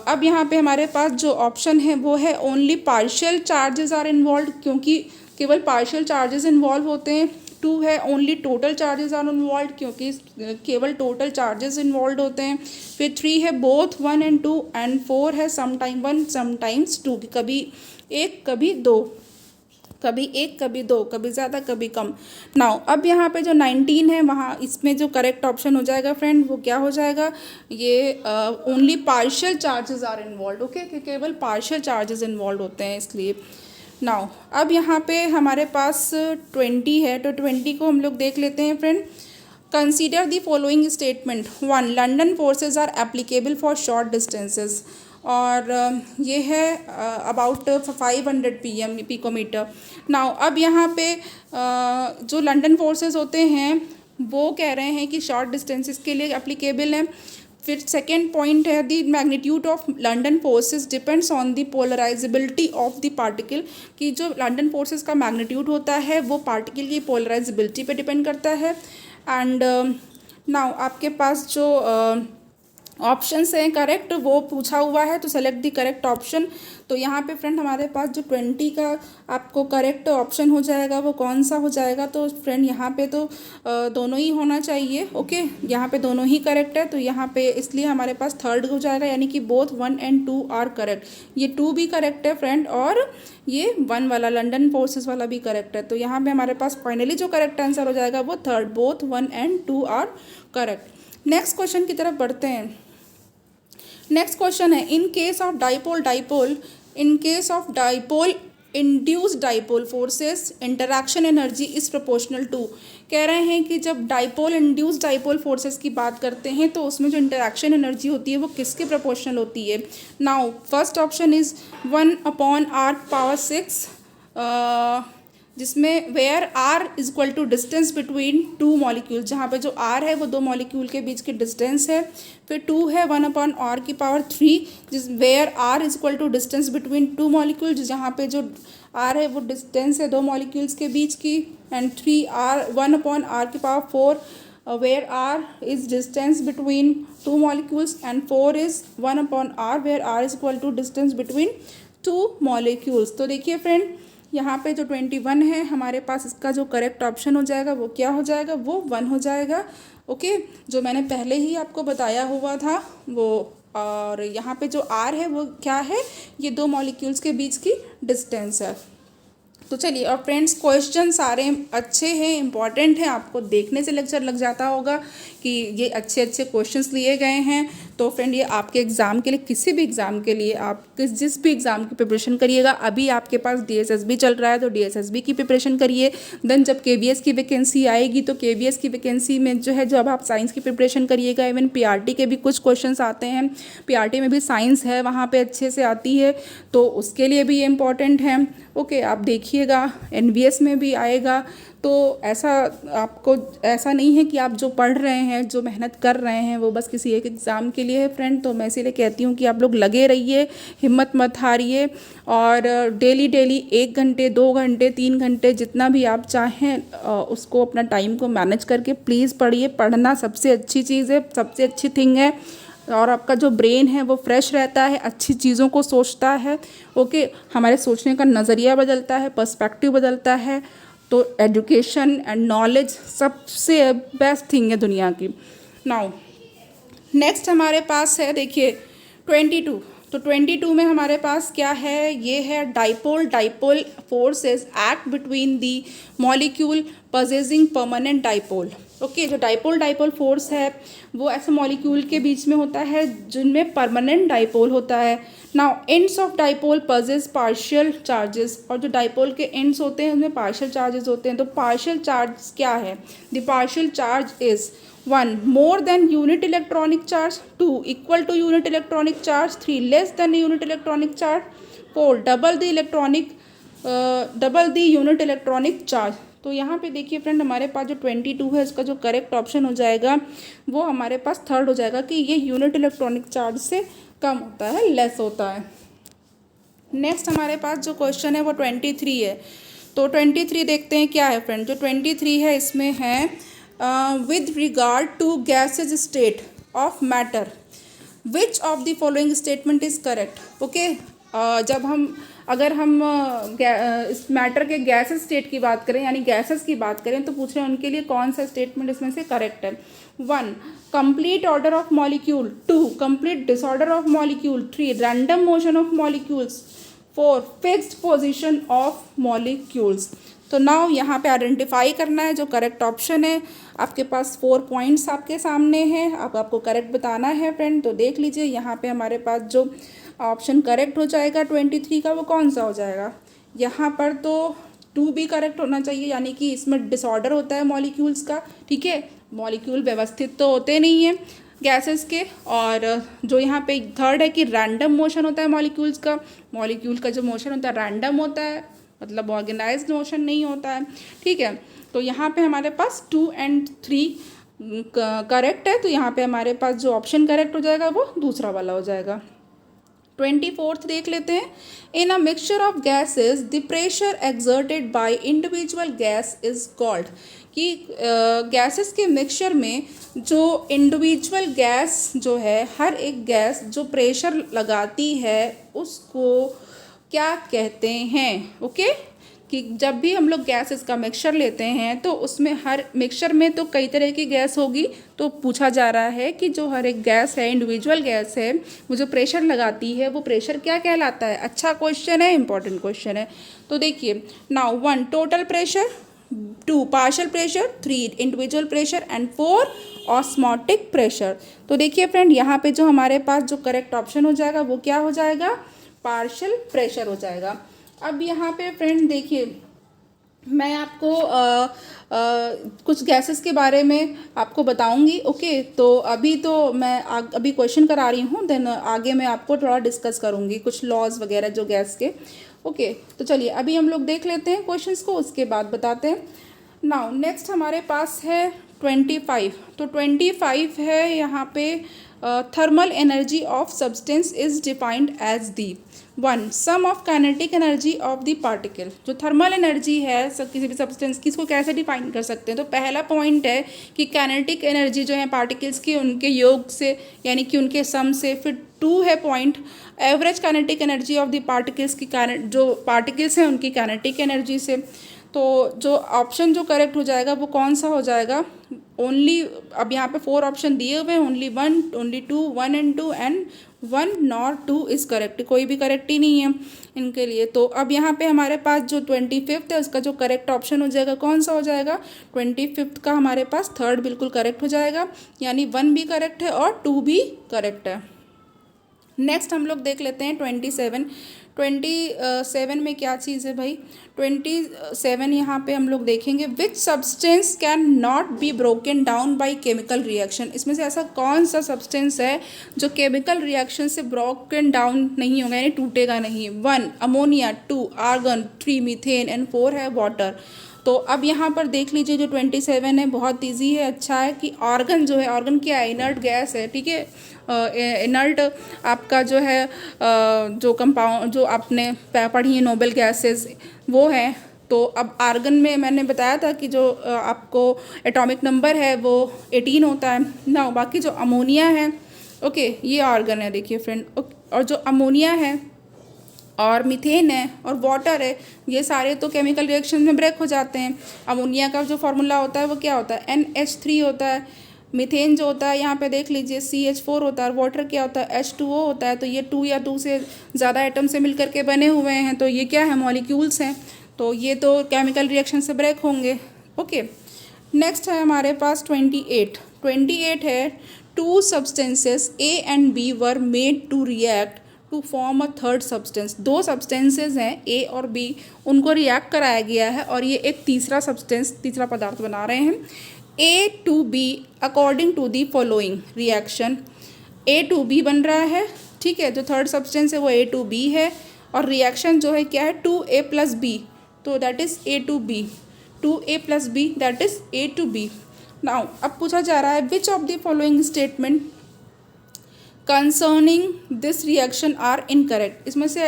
अब यहाँ पे हमारे पास जो ऑप्शन है वो है only partial charges are involve, क्योंकि केवल पार्शियल चार्जेस इन्वॉल्व होते हैं। टू है only total charges are involve, क्योंकि केवल टोटल चार्जेस इन्वॉल्व होते हैं। फिर थ्री है both one and two, and four है समटाइम वन समटाइम्स टू, कभी एक कभी दो, कभी एक कभी दो, कभी ज़्यादा कभी कम। नाउ अब यहाँ पे जो 19 है वहाँ इसमें जो करेक्ट ऑप्शन हो जाएगा फ्रेंड वो क्या हो जाएगा, ये only partial charges are involve. Okay, केवल पार्शियल चार्जेस इन्वॉल्व होते हैं इसलिए। नाउ अब यहाँ पे हमारे पास 20 है, तो 20 को हम लोग देख लेते हैं friend. Consider the following statement. One, London forces are applicable for short distances, और ये है अबाउट 500 PM पिकोमीटर। नाउ अब यहाँ पे जो लंदन फोर्सेस होते हैं वो कह रहे हैं कि शॉर्ट डिस्टेंसेस के लिए एप्लीकेबल हैं। फिर सेकेंड पॉइंट है the magnitude of London forces depends on the polarisability of the particle, कि जो लंदन फोर्सेस का मैग्नीट्यूड होता है वो पार्टिकल की पोलराइजेबिलिटी पे डिपेंड करता है। एंड नाउ आपके पास जो ऑप्शंस हैं करेक्ट वो पूछा हुआ है, तो सेलेक्ट द करेक्ट ऑप्शन। तो यहाँ पे फ्रेंड हमारे पास जो 20 का आपको करेक्ट ऑप्शन हो जाएगा वो कौन सा हो जाएगा, तो फ्रेंड यहाँ पे तो दोनों ही होना चाहिए। ओके, यहाँ पे दोनों ही करेक्ट है, तो यहाँ पे इसलिए हमारे पास थर्ड हो जाएगा, यानी कि बोथ 1 and 2 आर करेक्ट। ये 2 भी करेक्ट है फ्रेंड, और ये 1 वाला लंदन फोर्सेस वाला भी करेक्ट है। तो यहाँ पे हमारे पास फाइनली जो करेक्ट आंसर हो जाएगा वो third, both 1 and 2 are correct. Next question की तरफ बढ़ते हैं। नेक्स्ट क्वेश्चन है in case of dipole induced dipole forces interaction energy is proportional to. कह रहे हैं कि जब डाइपोल इंड्यूस्ड डाइपोल फोर्सेस की बात करते हैं तो उसमें जो इंटरैक्शन एनर्जी होती है वो किसके प्रोपोर्शनल होती है। Now first option is 1/r⁶, जिसमें where r is equal to distance between two molecule, जहाँ पे जो आर है वो दो मॉलिक्यूल के बीच की डिस्टेंस है। फिर 2 है 1/r⁻3, जिस where r is equal to distance between two molecule, जहाँ पे जो आर है वो डिस्टेंस है दो मॉलिक्यूल्स के बीच की। And 1/r⁴, where r is distance between two molecules, and 4 is 1/r where r is equal to distance between two molecules। तो देखिए फ्रेंड यहाँ पे जो 21 है हमारे पास, इसका जो करेक्ट ऑप्शन हो जाएगा वो क्या हो जाएगा, वो 1 हो जाएगा। ओके, जो मैंने पहले ही आपको बताया हुआ था वो, और यहाँ पे जो r है वो क्या है, ये दो मॉलिक्यूल्स के बीच की डिस्टेंस है। तो चलिए, और फ्रेंड्स क्वेश्चन सारे अच्छे हैं, इंपॉर्टेंट हैं, आपको देखने से लेक्चर लग जाता होगा कि ये अच्छे अच्छे क्वेश्चंस लिए गए हैं। तो फ्रेंड ये आपके एग्ज़ाम के लिए, किसी भी एग्ज़ाम के लिए, आप जिस भी एग्ज़ाम की प्रिपरेशन करिएगा, अभी आपके पास DSSB चल रहा है तो DSSB की प्रिपरेशन करिए। देन जब KVS की वैकेंसी आएगी तो KVS की वैकेंसी में जो है, जब आप साइंस की प्रिपरेशन करिएगा, इवन PRT के भी कुछ क्वेश्चन आते हैं, PRT में भी साइंस है वहाँ पर अच्छे से आती है, तो उसके लिए भी ये इम्पॉर्टेंट है। ओके, आप देखिएगा NVS में भी आएगा। तो आपको ऐसा नहीं है कि आप जो पढ़ रहे हैं, जो मेहनत कर रहे हैं वो बस किसी एक एग्ज़ाम के लिए है फ्रेंड। तो मैं इसीलिए कहती हूँ कि आप लोग लगे रहिए, हिम्मत मत हारिए, और डेली 1 घंटे 2 घंटे 3 घंटे जितना भी आप चाहें उसको अपना टाइम को मैनेज करके प्लीज़ पढ़िए। पढ़ना सबसे अच्छी चीज़ है, सबसे अच्छी थिंग है, और आपका जो ब्रेन है वो फ्रेश रहता है, अच्छी चीज़ों को सोचता है। ओके, हमारे सोचने का नज़रिया बदलता है, पर्सपेक्टिव बदलता है। तो एजुकेशन एंड नॉलेज सबसे बेस्ट थिंग है दुनिया की। नाउ नेक्स्ट हमारे पास है, देखिए 22। तो 22 में हमारे पास क्या है, ये है dipole forces act between the molecule possessing permanent dipole. Okay, जो डाइपोल फोर्स है वो ऐसे मॉलिक्यूल के बीच में होता है जिनमें परमानेंट डाइपोल होता है। Now ends of dipole possess partial charges, और जो डाइपोल के एंड्स होते हैं उनमें पार्शियल चार्जेस होते हैं। तो पार्शियल चार्ज क्या है, the partial charge is 1 more than unit electronic charge, 2 equal to unit electronic charge, 3 less than unit electronic charge, 4 double the unit electronic charge। तो यहाँ पे देखिए फ्रेंड हमारे पास जो 22 है इसका जो करेक्ट ऑप्शन हो जाएगा वो हमारे पास थर्ड हो जाएगा, कि ये यूनिट इलेक्ट्रॉनिक चार्ज से कम होता है, लेस होता है। नेक्स्ट हमारे पास जो क्वेश्चन है वो 23 है। तो 23 देखते हैं क्या है फ्रेंड। जो 23 है इसमें है with regard to gases state of matter, which of the following statement is correct? Okay, जब हम अगर हम इस मैटर के गैसेस स्टेट की बात करें यानी गैसेस की बात करें तो पूछ रहे हैं उनके लिए कौन सा स्टेटमेंट इसमें से करेक्ट है। 1 complete order of molecule, 2 complete disorder of molecule, 3 random motion of molecules, 4 fixed position of molecules. तो नाउ यहाँ पे आइडेंटिफाई करना है जो करेक्ट ऑप्शन है। आपके पास 4 पॉइंट्स आपके सामने हैं, अब आपको करेक्ट बताना है फ्रेंड। तो देख लीजिए यहाँ पे हमारे पास जो ऑप्शन करेक्ट हो जाएगा 23 का वो कौन सा हो जाएगा। यहाँ पर तो 2 भी करेक्ट होना चाहिए, यानी कि इसमें डिसऑर्डर होता है मॉलिक्यूल्स का, ठीक है। मॉलिक्यूल व्यवस्थित तो होते नहीं हैं गैसेस के। और जो यहाँ पे थर्ड है कि रैंडम मोशन होता है मॉलिक्यूल्स का, मॉलिक्यूल का जो मोशन होता है रैंडम होता है, मतलब ऑर्गेनाइज्ड मोशन नहीं होता है, ठीक है। तो यहाँ पे हमारे पास 2 और 3 करेक्ट है, तो यहाँ पे हमारे पास जो ऑप्शन करेक्ट हो जाएगा वो दूसरा वाला हो जाएगा। 24th देख लेते हैं। In a mixture of gases the pressure exerted by individual gas is called, कि गैसेस के मिक्सचर में जो इंडिविजुअल गैस जो है, हर एक गैस जो प्रेशर लगाती है उसको क्या कहते हैं। ओके, कि जब भी हम लोग गैसेस का मिक्सचर लेते हैं तो उसमें हर मिक्सचर में तो कई तरह की गैस होगी, तो पूछा जा रहा है कि जो हर एक गैस है, इंडिविजुअल गैस है, वो जो प्रेशर लगाती है वो प्रेशर क्या कहलाता है। अच्छा क्वेश्चन है, इंपॉर्टेंट क्वेश्चन है। तो देखिए now 1 total pressure, 2 partial pressure, 3 individual pressure and 4 osmotic pressure. तो देखिए फ्रेंड यहाँ पे जो हमारे पास जो करेक्ट ऑप्शन हो जाएगा वो क्या हो जाएगा, पार्शियल प्रेशर हो जाएगा। अब यहाँ पे फ्रेंड देखिए मैं आपको कुछ गैसेस के बारे में आपको बताऊंगी। ओके, तो अभी तो मैं अभी क्वेश्चन करा रही हूँ, देन आगे मैं आपको थोड़ा डिस्कस करूँगी कुछ लॉज वगैरह जो गैस के। ओके, तो चलिए अभी हम लोग देख लेते हैं क्वेश्चंस को, उसके बाद बताते हैं। नाउ नेक्स्ट हमारे पास है 25। तो 25 है यहाँ पे thermal energy of substance is defined as the 1 sum of kinetic energy of the particle. जो थर्मल एनर्जी है सब किसी भी सब्सटेंस की, इसको कैसे डिफाइन कर सकते हैं। तो पहला पॉइंट है कि काइनेटिक एनर्जी जो है पार्टिकल्स की उनके योग से यानी कि उनके सम से। फिर 2 है point average kinetic energy of the particles की, जो पार्टिकल्स हैं उनकी काइनेटिक एनर्जी से। तो जो ऑप्शन जो करेक्ट हो जाएगा वो कौन सा हो जाएगा, ओनली, अब यहाँ पे 4 ऑप्शन दिए हुए हैं, only 1, only 2, 1 and 2 and 1 not 2 is correct, कोई भी करेक्ट ही नहीं है इनके लिए। तो अब यहाँ पे हमारे पास जो 25th है उसका जो करेक्ट ऑप्शन हो जाएगा कौन सा हो जाएगा, 25th का हमारे पास 3rd बिल्कुल करेक्ट हो जाएगा, यानी 1 भी करेक्ट है और 2 भी करेक्ट है। नेक्स्ट हम लोग देख लेते हैं 27। 27 में क्या चीज़ है भाई, 27 यहाँ पे हम लोग देखेंगे which substance can not be broken down by chemical reaction. इसमें से ऐसा कौन सा सब्सटेंस है जो केमिकल रिएक्शन से ब्रोकन डाउन नहीं होगा यानी टूटेगा नहीं। 1 अमोनिया, 2 आर्गन, 3 मीथेन एंड 4 है वाटर। तो अब यहाँ पर देख लीजिए जो 27 है बहुत इजी है, अच्छा है कि ऑर्गन जो है, ऑर्गन क्या है, इनर्ट गैस है, ठीक है। इनर्ट आपका जो है जो कंपाउंड जो आपने पढ़ी है नोबल गैसेस वो है। तो अब आर्गन में मैंने बताया था कि जो आपको एटॉमिक नंबर है वो 18 होता है ना। बाकी जो अमोनिया है, ओके, ये आर्गन है देखिए फ्रेंड, और जो अमोनिया है और मीथेन है और वाटर है, ये सारे तो केमिकल रिएक्शन में ब्रेक हो जाते हैं। अमोनिया का जो फार्मूला होता है वो क्या होता है, NH3 होता है। मीथेन जो होता है यहाँ पे देख लीजिए CH4 होता है, और वाटर क्या होता है H2O होता है। तो ये 2 या 2 से ज़्यादा एटम से मिलकर के बने हुए हैं, तो ये क्या है, मॉलिक्यूल्स हैं। तो ये तो केमिकल रिएक्शन से ब्रेक होंगे। ओके, नेक्स्ट है हमारे पास 28 है 2 substances A and B were made to react to form a 3rd substance. 2 substances हैं A और B, उनको रिएक्ट कराया गया है और ये एक तीसरा पदार्थ बना रहे हैं। A to B according to the following reaction, A to B बन रहा है, ठीक है। जो 3rd सब्सटेंस है वो A to B है, और रिएक्शन जो है क्या है 2A plus B, तो that is A to B, 2A plus B that is A to B। Now अब पूछा जा रहा है which of the following statement concerning this reaction are incorrect. इसमें से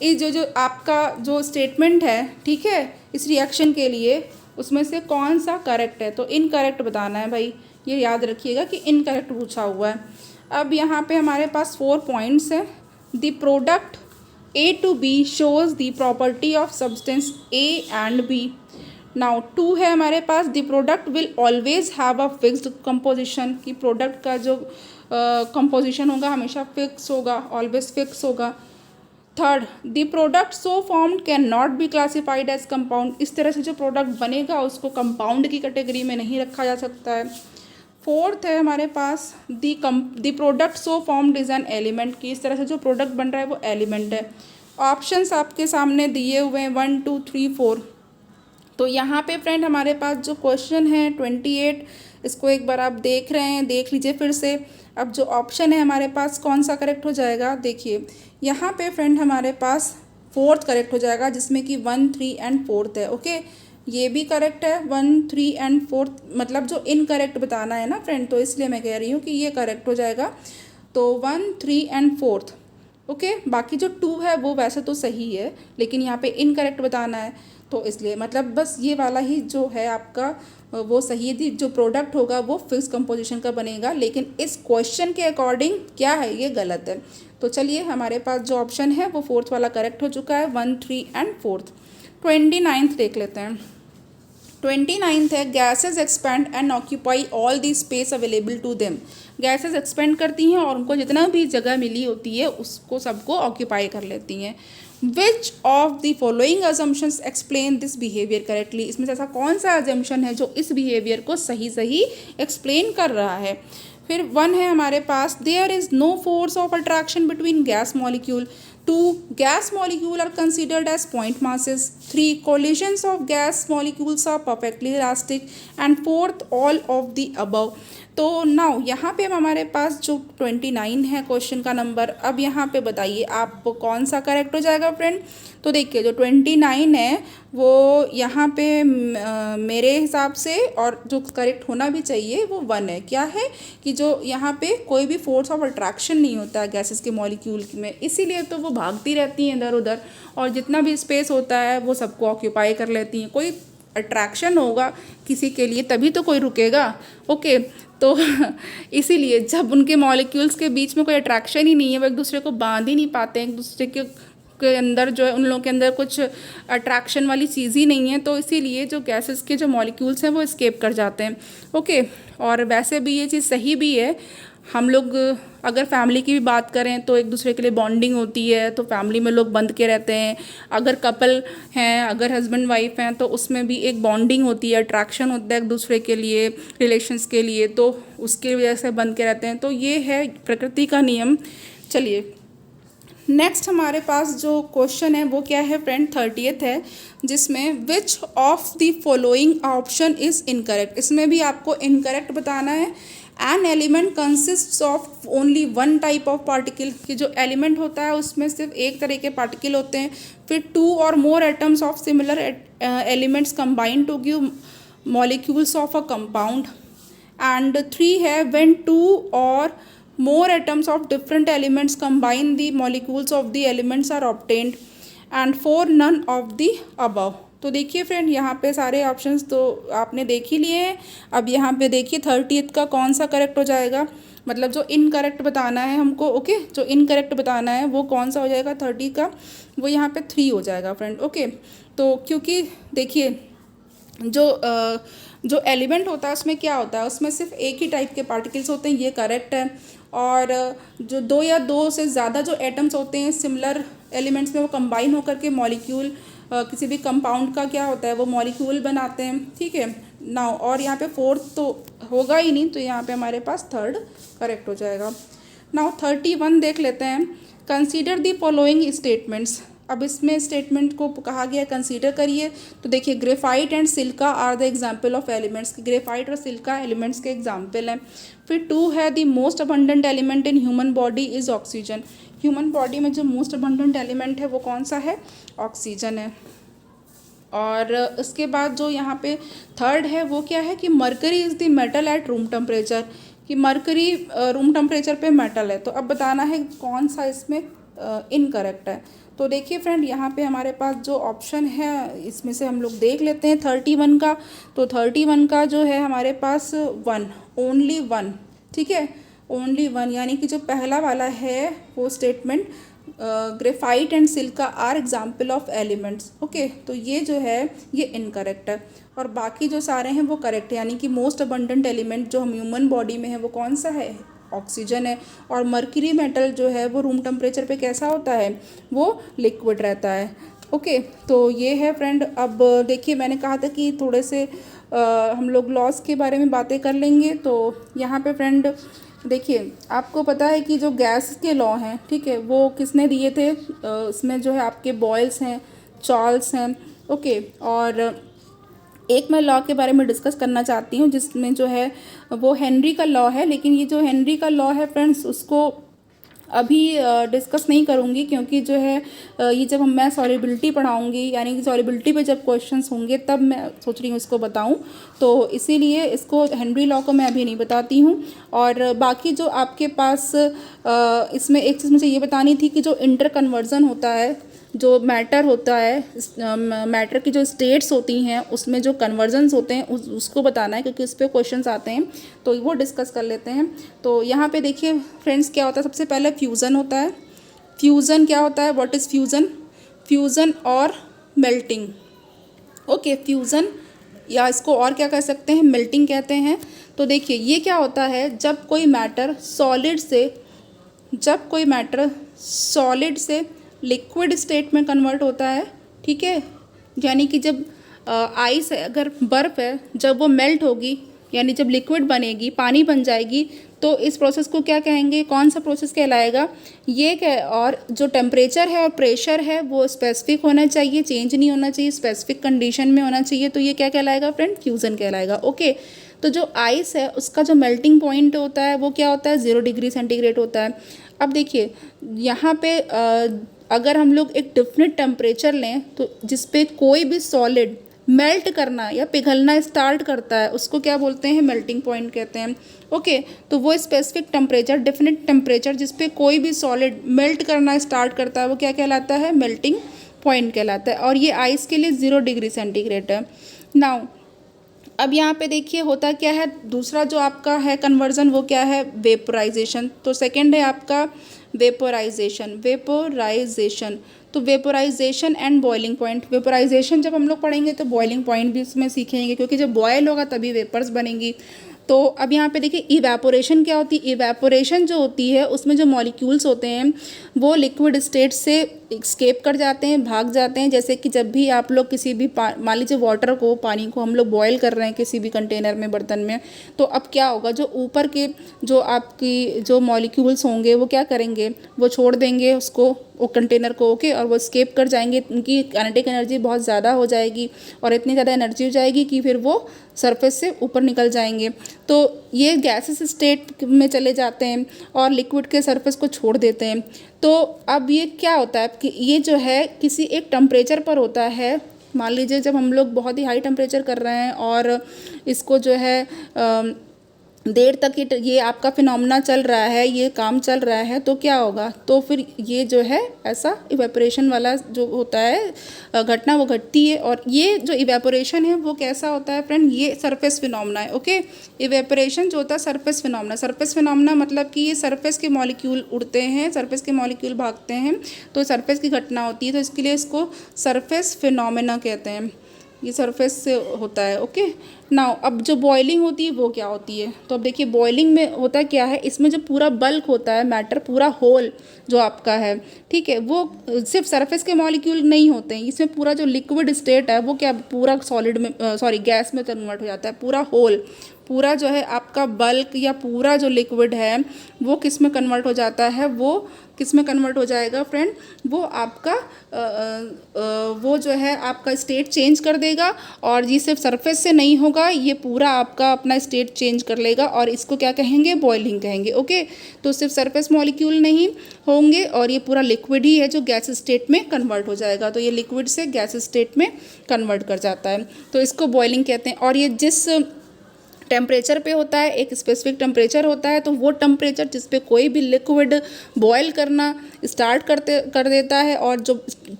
ये जो आपका जो स्टेटमेंट है, ठीक है, इस रिएक्शन के लिए उसमें से कौन सा करेक्ट है, तो इनकरेक्ट बताना है भाई, ये याद रखिएगा कि इनकरेक्ट पूछा हुआ है। अब यहाँ पे हमारे पास 4 पॉइंट्स हैं। The product A to B shows the property of substance A and B. Now 2 है हमारे पास, the product will always have a fixed composition, कि प्रोडक्ट का जो कंपोजिशन होगा हमेशा फिक्स होगा, ऑलवेज फिक्स होगा। Third, the product so formed can not be classified as compound, इस तरह से जो प्रोडक्ट बनेगा उसको कंपाउंड की कैटेगरी में नहीं रखा जा सकता है। फोर्थ है हमारे पास, the product so formed is an element, कि इस तरह से जो प्रोडक्ट बन रहा है वो एलिमेंट है। ऑप्शंस आपके सामने दिए हुए हैं 1 2 3 4। तो यहाँ पे फ्रेंड हमारे पास जो क्वेश्चन है 28, इसको एक बार आप देख रहे हैं, देख लीजिए फिर से। अब जो ऑप्शन है हमारे पास कौन सा करेक्ट हो जाएगा, देखिए यहाँ पे फ्रेंड हमारे पास 4th करेक्ट हो जाएगा, जिसमें कि 1 3 एंड 4th है। ओके, ये भी करेक्ट है 1 3 एंड 4th, मतलब जो इनकरेक्ट बताना है ना फ्रेंड, तो इसलिए मैं कह रही हूँ कि ये करेक्ट हो जाएगा। तो 1 3 एंड 4th। ओके, बाकी जो 2 है वो वैसे तो सही है, लेकिन यहाँ पे इनकरेक्ट बताना है, तो इसलिए मतलब बस ये वाला ही जो है आपका वो सही है। जो प्रोडक्ट होगा वो फिक्स कंपोजिशन का बनेगा, लेकिन इस क्वेश्चन के अकॉर्डिंग क्या है, ये गलत है। तो चलिए हमारे पास जो ऑप्शन है वो 4th वाला करेक्ट हो चुका है, 1 3 एंड 4th। 29th देख लेते हैं। 29th है, gases expand and occupy all the space available to them. Gases expand करती हैं और उनको जितना भी जगह मिली होती है उसको सबको ऑक्यूपाई कर लेती हैं। विच of the following assumptions explain this behaviour correctly, इसमें से ऐसा कौन सा अजम्पशन है जो इस बिहेवियर को सही सही एक्सप्लेन कर रहा है। फिर 1 है हमारे पास, there is no force of attraction between gas molecule. 2, gas molecule are considered as point masses. 3, collisions of gas molecules are perfectly elastic. And 4th, all of the above. तो नाउ यहाँ पे हमारे पास जो 29 है क्वेश्चन का number, अब यहाँ पे बताइए आप कौन सा करेक्ट हो जाएगा फ्रेंड। तो देखिए जो 29 है वो यहाँ पे मेरे हिसाब से, और जो करेक्ट होना भी चाहिए वो 1 है। क्या है कि जो यहाँ पे कोई भी फोर्स ऑफ अट्रैक्शन नहीं होता है गैसेस के मॉलिक्यूल में, इसीलिए तो वो भागती रहती हैं इधर उधर, और जितना भी स्पेस होता है वो सबको ऑक्यूपाई कर लेती हैं। कोई अट्रैक्शन होगा किसी के लिए तभी तो कोई रुकेगा। ओके, तो इसीलिए जब उनके मॉलिक्यूल्स के बीच में कोई अट्रैक्शन ही नहीं है, वो एक दूसरे को बांध ही नहीं पाते हैं, एक दूसरे के अंदर जो है उन लोगों के अंदर कुछ अट्रैक्शन वाली चीज़ ही नहीं है, तो इसीलिए जो गैसेस के जो मॉलिक्यूल्स हैं वो एस्केप कर जाते हैं। ओके, और वैसे भी ये चीज़ सही भी है। हम लोग अगर फैमिली की भी बात करें तो एक दूसरे के लिए बॉन्डिंग होती है, तो फैमिली में लोग बंध के रहते हैं। अगर कपल हैं, अगर हस्बैंड वाइफ हैं, तो उसमें भी एक बॉन्डिंग होती है, अट्रैक्शन होता है एक दूसरे के लिए, रिलेशंस के लिए, तो उसकी वजह से बंध के रहते हैं। तो ये है प्रकृति का नियम। चलिए नेक्स्ट हमारे पास जो क्वेश्चन है वो क्या है फ्रेंड, 30th है, जिसमें विच of the following option is incorrect. इसमें भी आपको इनकरेक्ट बताना है। An element consists of only 1 type of particle, कि जो एलिमेंट होता है उसमें सिर्फ एक तरह के पार्टिकल होते हैं। फिर 2 और more atoms of similar elements combine to give molecules of a compound. And 3 है, व्हेन 2 और more atoms of different elements combine the molecules of the elements are obtained. And 4, none of the above. तो देखिए friend यहाँ पे सारे options तो आपने देख ही लिए हैं। अब यहाँ पे देखिए 30th का कौन सा करेक्ट हो जाएगा, मतलब जो इनकरेक्ट बताना है हमको। ओके, जो इनकरेक्ट बताना है वो कौन सा हो जाएगा 30 का, वो यहाँ पे 3 हो जाएगा फ्रेंड। ओके, तो क्योंकि देखिए जो एलिमेंट होता है उसमें क्या होता है, उसमें सिर्फ एक ही टाइप के पार्टिकल्स होते हैं, ये करेक्ट है। और जो 2 या 2 से ज़्यादा जो एटम्स होते हैं सिमिलर एलिमेंट्स में, वो कंबाइन होकर के मॉलिक्यूल किसी भी कंपाउंड का क्या होता है, वो मॉलिक्यूल बनाते हैं। ठीक है नाउ, और यहाँ पे 4th तो होगा ही नहीं, तो यहाँ पे हमारे पास 3rd करेक्ट हो जाएगा। नाउ 31 देख लेते हैं। Consider the following statements. अब इसमें स्टेटमेंट को कहा गया कंसीडर करिए। तो देखिए graphite and silica are the example of elements, graphite और सिल्का एलिमेंट्स के एग्जाम्पल हैं। फिर 2 है, the most abundant element in human body is oxygen. Human body में जो मोस्ट अबंडेंट एलिमेंट है वो कौन सा है, ऑक्सीजन है। और उसके बाद जो यहाँ पे 3rd है वो क्या है कि mercury is the metal at room temperature, कि मरकरी रूम टेम्परेचर पे मेटल है। तो अब बताना है कौन सा इसमें इनकरेक्ट है। तो देखिए फ्रेंड, यहाँ पे हमारे पास जो ऑप्शन है इसमें से हम लोग देख लेते हैं 31 का। तो 31 का जो है हमारे पास वन, ओनली वन, ठीक है, ओनली वन, यानी कि जो पहला वाला है वो statement graphite and silica are example of elements. Okay, तो ये जो है ये इनकरेक्ट है, और बाकी जो सारे हैं वो करेक्ट है। यानी कि मोस्ट अबंडेंट एलिमेंट जो हम ह्यूमन बॉडी में है वो कौन सा है, ऑक्सीजन है। और मर्क्यूरी मेटल जो है वो रूम टेम्परेचर पे कैसा होता है, वो लिक्विड रहता है। ओके, तो ये है फ्रेंड। अब देखिए, मैंने कहा था कि थोड़े से हम लोग लॉस के बारे में बातें कर लेंगे। तो यहाँ पे फ्रेंड देखिए, आपको पता है कि जो गैस के लॉ हैं, ठीक है, वो किसने दिए थे, इसमें जो है आपके बॉयल्स हैं, चार्ल्स हैं। ओके, और एक मैं लॉ के बारे में डिस्कस करना चाहती हूँ जिसमें जो है वो हेनरी का लॉ है। लेकिन ये जो हेनरी का लॉ है फ्रेंड्स, उसको अभी डिस्कस नहीं करूँगी, क्योंकि जो है ये जब मैं सॉल्युबिलिटी पढ़ाऊँगी, यानी कि सॉल्युबिलिटी पे जब क्वेश्चंस होंगे तब मैं सोच रही हूँ इसको बताऊँ। तो इसीलिए इसको हेनरी लॉ को मैं अभी नहीं बताती हूँ। और बाकी जो आपके पास इसमें एक चीज़ मुझे ये बतानी थी कि जो इंटर कन्वर्जन होता है, जो मैटर होता है, मैटर की जो स्टेट्स होती हैं उसमें जो कन्वर्जन्स होते हैं उसको बताना है, क्योंकि उस पर क्वेश्चंस आते हैं, तो वो डिस्कस कर लेते हैं। तो यहाँ पे देखिए फ्रेंड्स, क्या होता है, सबसे पहले फ्यूज़न होता है। फ्यूज़न क्या होता है, व्हाट इज़ फ्यूज़न, फ्यूज़न और मेल्टिंग। ओके, फ्यूज़न, या इसको और क्या कह सकते हैं, मेल्टिंग कहते हैं। तो देखिए ये क्या होता है, जब कोई मैटर सॉलिड से लिक्विड स्टेट में कन्वर्ट होता है, ठीक है। यानी कि जब आइस है, अगर बर्फ़ है, जब वो मेल्ट होगी, यानी जब लिक्विड बनेगी, पानी बन जाएगी, तो इस प्रोसेस को क्या कहेंगे, कौन सा प्रोसेस कहलाएगा, ये क्या। और जो टेम्परेचर है और प्रेशर है वो स्पेसिफिक होना चाहिए, चेंज नहीं होना चाहिए, स्पेसिफिक कंडीशन में होना चाहिए। तो ये क्या कहलाएगा फ्रेंड, फ्यूज़न कहलाएगा। ओके, तो जो आइस है उसका जो मेल्टिंग पॉइंट होता है वो क्या होता है, 0 डिग्री सेंटीग्रेड होता है। अब देखिए यहाँ पे अगर हम लोग एक डिफरेंट टेम्परेचर लें, तो जिस पे कोई भी सॉलिड मेल्ट करना या पिघलना स्टार्ट करता है उसको क्या बोलते हैं, मेल्टिंग पॉइंट कहते हैं। ओके, तो वो स्पेसिफिक टेम्परेचर, डिफरेंट टेम्परेचर जिस पे कोई भी सॉलिड मेल्ट करना स्टार्ट करता है वो क्या कहलाता है, मेल्टिंग पॉइंट कहलाता है। और ये आइस के लिए 0 डिग्री सेंटीग्रेड है। नाउ अब यहाँ पे देखिए होता क्या है, दूसरा जो आपका है कन्वर्जन, वो क्या है, वेपोराइजेशन। तो सेकंड है आपका वेपोराइजेशन। तो vaporisation and boiling point. Vaporisation जब हम लोग पढ़ेंगे तो बॉइलिंग पॉइंट भी इसमें सीखेंगे, क्योंकि जब बॉयल होगा तभी वेपर्स बनेंगी। तो अब यहाँ पे देखिए इवेपोरेशन क्या होती है। इवेपोरेशन जो होती है उसमें जो मॉलिक्यूल्स होते हैं वो लिक्विड स्टेट से स्केप कर जाते हैं, भाग जाते हैं। जैसे कि जब भी आप लोग किसी भी मान लीजिए वाटर को, पानी को हम लोग बॉयल कर रहे हैं किसी भी कंटेनर में, बर्तन में, तो अब क्या होगा, जो ऊपर के जो आपकी जो मॉलिक्यूल्स होंगे वो क्या करेंगे, वो छोड़ देंगे उसको, वो कंटेनर को। ओके, और वो स्केप कर जाएंगे, उनकी काइनेटिक एनर्जी बहुत ज़्यादा हो जाएगी, और इतनी ज़्यादा एनर्जी हो जाएगी कि फिर वो सरफेस से ऊपर निकल जाएंगे। तो ये गैसेस स्टेट में चले जाते हैं और लिक्विड के सरफेस को छोड़ देते हैं। तो अब ये क्या होता है कि ये जो है किसी एक टेम्परेचर पर होता है। मान लीजिए जब हम लोग बहुत ही हाई टेम्परेचर कर रहे हैं और इसको जो है देर तक ये आपका फिनोमेना चल रहा है, ये काम चल रहा है, तो क्या होगा, तो फिर ये जो है ऐसा इवेपोरेशन वाला जो होता है घटना वो घटती है। और ये जो इवेपोरेशन है वो कैसा होता है फ्रेंड, ये सरफेस फिनोमेना है। ओके, इवेपोरेशन जो होता है सरफेस फिनोमेना मतलब कि ये सरफेस के मॉलिक्यूल उड़ते हैं, सरफेस के मॉलिक्यूल भागते हैं, तो सरफेस की घटना होती है। तो इसके लिए इसको सरफेस फिनोमेना कहते हैं, ये सरफेस से होता है। ओके, नाउ अब जो बॉइलिंग होती है वो क्या होती है। तो अब देखिए बॉइलिंग में होता क्या है, इसमें जो पूरा बल्क होता है, मैटर पूरा होल जो आपका है, ठीक है, वो सिर्फ सरफेस के मॉलिक्यूल नहीं होते हैं, इसमें पूरा जो लिक्विड स्टेट है वो क्या पूरा सॉलिड में गैस में कन्वर्ट हो जाता है। पूरा होल, पूरा जो है आपका बल्क या पूरा जो लिक्विड है वो किस में कन्वर्ट हो जाता है, वो किस में कन्वर्ट हो जाएगा फ्रेंड, वो आपका वो जो है आपका स्टेट चेंज कर देगा। और ये सिर्फ सरफेस से नहीं होगा, ये पूरा आपका अपना स्टेट चेंज कर लेगा, और इसको क्या कहेंगे, बॉइलिंग कहेंगे। ओके, तो सिर्फ सरफेस मॉलिक्यूल नहीं होंगे और ये पूरा लिक्विड ही है जो गैस स्टेट में कन्वर्ट हो जाएगा। तो ये लिक्विड से गैस स्टेट में कन्वर्ट कर जाता है, तो इसको बॉइलिंग कहते हैं। और ये जिस टेम्परेचर पे होता है, एक स्पेसिफिक टेम्परेचर होता है। तो वो टेम्परेचर जिस पे कोई भी लिक्विड बॉयल करना स्टार्ट कर देता है, और जो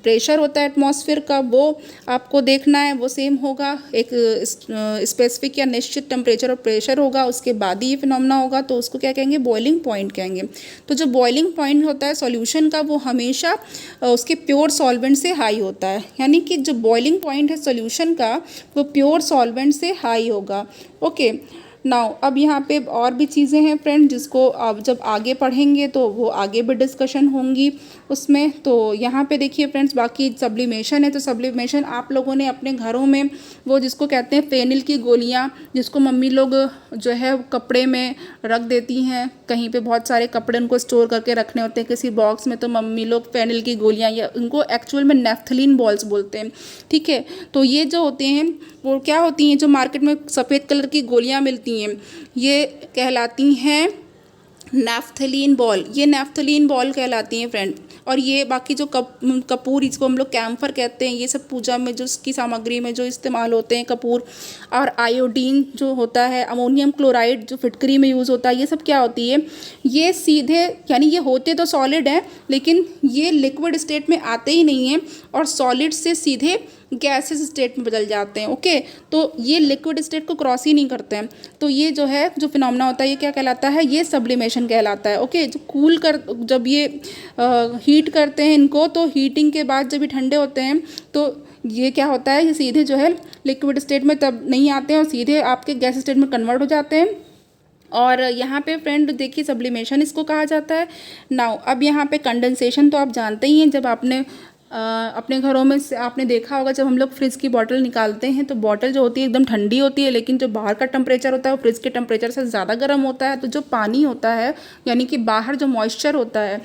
प्रेशर होता है एटमॉस्फेयर का वो आपको देखना है, वो सेम होगा। एक स्पेसिफिक या निश्चित टेम्परेचर और प्रेशर होगा, उसके बाद ही ये फिनोमेना होगा। तो उसको क्या कहेंगे? बॉइलिंग पॉइंट कहेंगे। तो जो बॉइलिंग पॉइंट होता है सॉल्यूशन का, वो हमेशा उसके प्योर सॉल्वेंट से हाई होता है। यानी कि जो बॉइलिंग पॉइंट है सॉल्यूशन का, वो प्योर सॉल्वेंट से हाई होगा। ओके, नाउ अब यहाँ पे और भी चीज़ें हैं फ्रेंड, जिसको अब जब आगे पढ़ेंगे तो वो आगे भी डिस्कशन होंगी उसमें। तो यहाँ पे देखिए फ्रेंड्स, बाकी सब्लिमेशन है। तो सब्लिमेशन आप लोगों ने अपने घरों में वो जिसको कहते हैं फेनिल की गोलियाँ, जिसको मम्मी लोग जो है कपड़े में रख देती हैं, कहीं पे बहुत सारे कपड़े उनको स्टोर करके रखने होते हैं किसी बॉक्स में, तो मम्मी लोग फेनिल की गोलियाँ, या उनको एक्चुअल में नेफ्थलीन बॉल्स बोलते हैं, ठीक है। तो ये जो होते हैं वो क्या होती हैं, जो मार्केट में सफ़ेद कलर की गोलियाँ मिलती हैं, ये कहलाती हैं नेफ्थलीन बॉल। ये नेफ्थलीन बॉल कहलाती हैं फ्रेंड। और ये बाकी जो कपूर, इसको हम लोग कैम्फर कहते हैं, ये सब पूजा में जो इसकी सामग्री में जो इस्तेमाल होते हैं कपूर, और आयोडीन जो होता है, अमोनियम क्लोराइड जो फिटकरी में यूज़ होता है, ये सब क्या होती है, ये सीधे यानी ये होते तो सॉलिड हैं, लेकिन ये लिक्विड स्टेट में आते ही नहीं हैं, और सॉलिड से सीधे गैसेस स्टेट में बदल जाते हैं। ओके, तो ये लिक्विड स्टेट को क्रॉस ही नहीं करते हैं। तो ये जो है जो फिनोमेना होता है, ये क्या कहलाता है? ये सब्लिमेशन कहलाता है। ओके, जो कूल कर जब ये हीट करते हैं इनको, तो हीटिंग के बाद जब ये ठंडे होते हैं, तो ये क्या होता है, ये सीधे जो है लिक्विड स्टेट में तब नहीं आते हैं, और सीधे आपके गैस स्टेट में कन्वर्ट हो जाते हैं। और यहाँ पे फ्रेंड देखिए सब्लिमेशन इसको कहा जाता है। नाउ अब यहाँ पे कंडेंसेशन तो आप जानते ही हैं। जब आपने अपने घरों में से आपने देखा होगा, जब हम लोग फ्रिज की बॉटल निकालते हैं तो बॉटल जो होती है एकदम ठंडी होती है, लेकिन जो बाहर का टेम्परेचर होता है वो फ्रिज के टेम्परेचर से ज़्यादा गर्म होता है। तो जो पानी होता है, यानी कि बाहर जो मॉइस्चर होता है,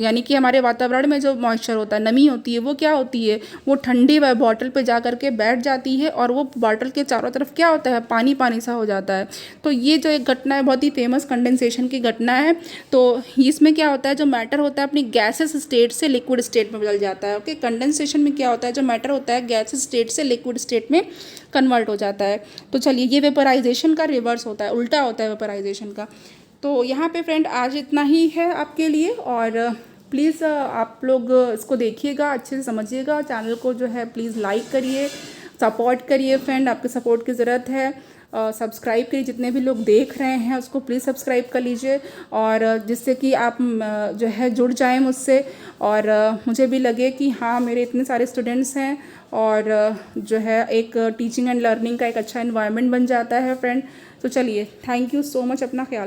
यानी कि हमारे वातावरण में जो मॉइस्चर होता है, नमी होती है, वो क्या होती है, वो ठंडी बॉटल पर जा करके बैठ जाती है, और वो बॉटल के चारों तरफ क्या होता है, पानी पानी सा हो जाता है। तो ये जो एक घटना है, बहुत ही फेमस कंडेंसेशन की घटना है। तो इसमें क्या होता है, जो मैटर होता है अपनी गैसेस स्टेट से लिक्विड स्टेट में बदल जाता है। ओके, कंडेंसेशन में क्या होता है, जो मैटर होता है गैस स्टेट से लिक्विड स्टेट में कन्वर्ट हो जाता है। तो चलिए, ये वेपराइजेशन का रिवर्स होता है, उल्टा होता है वेपराइजेशन का। तो यहाँ पे फ्रेंड आज इतना ही है आपके लिए, और प्लीज़ आप लोग इसको देखिएगा, अच्छे से समझिएगा। चैनल को जो है प्लीज़ लाइक करिए, सपोर्ट करिए फ्रेंड, आपके सपोर्ट की ज़रूरत है। सब्सक्राइब करिए, जितने भी लोग देख रहे हैं उसको प्लीज़ सब्सक्राइब कर लीजिए, और जिससे कि आप जो है जुड़ जाएं मुझसे, और मुझे भी लगे कि हाँ, मेरे इतने सारे स्टूडेंट्स हैं, और जो है एक टीचिंग एंड लर्निंग का एक अच्छा एनवायरनमेंट बन जाता है फ्रेंड। तो चलिए, थैंक यू सो मच, अपना ख्याल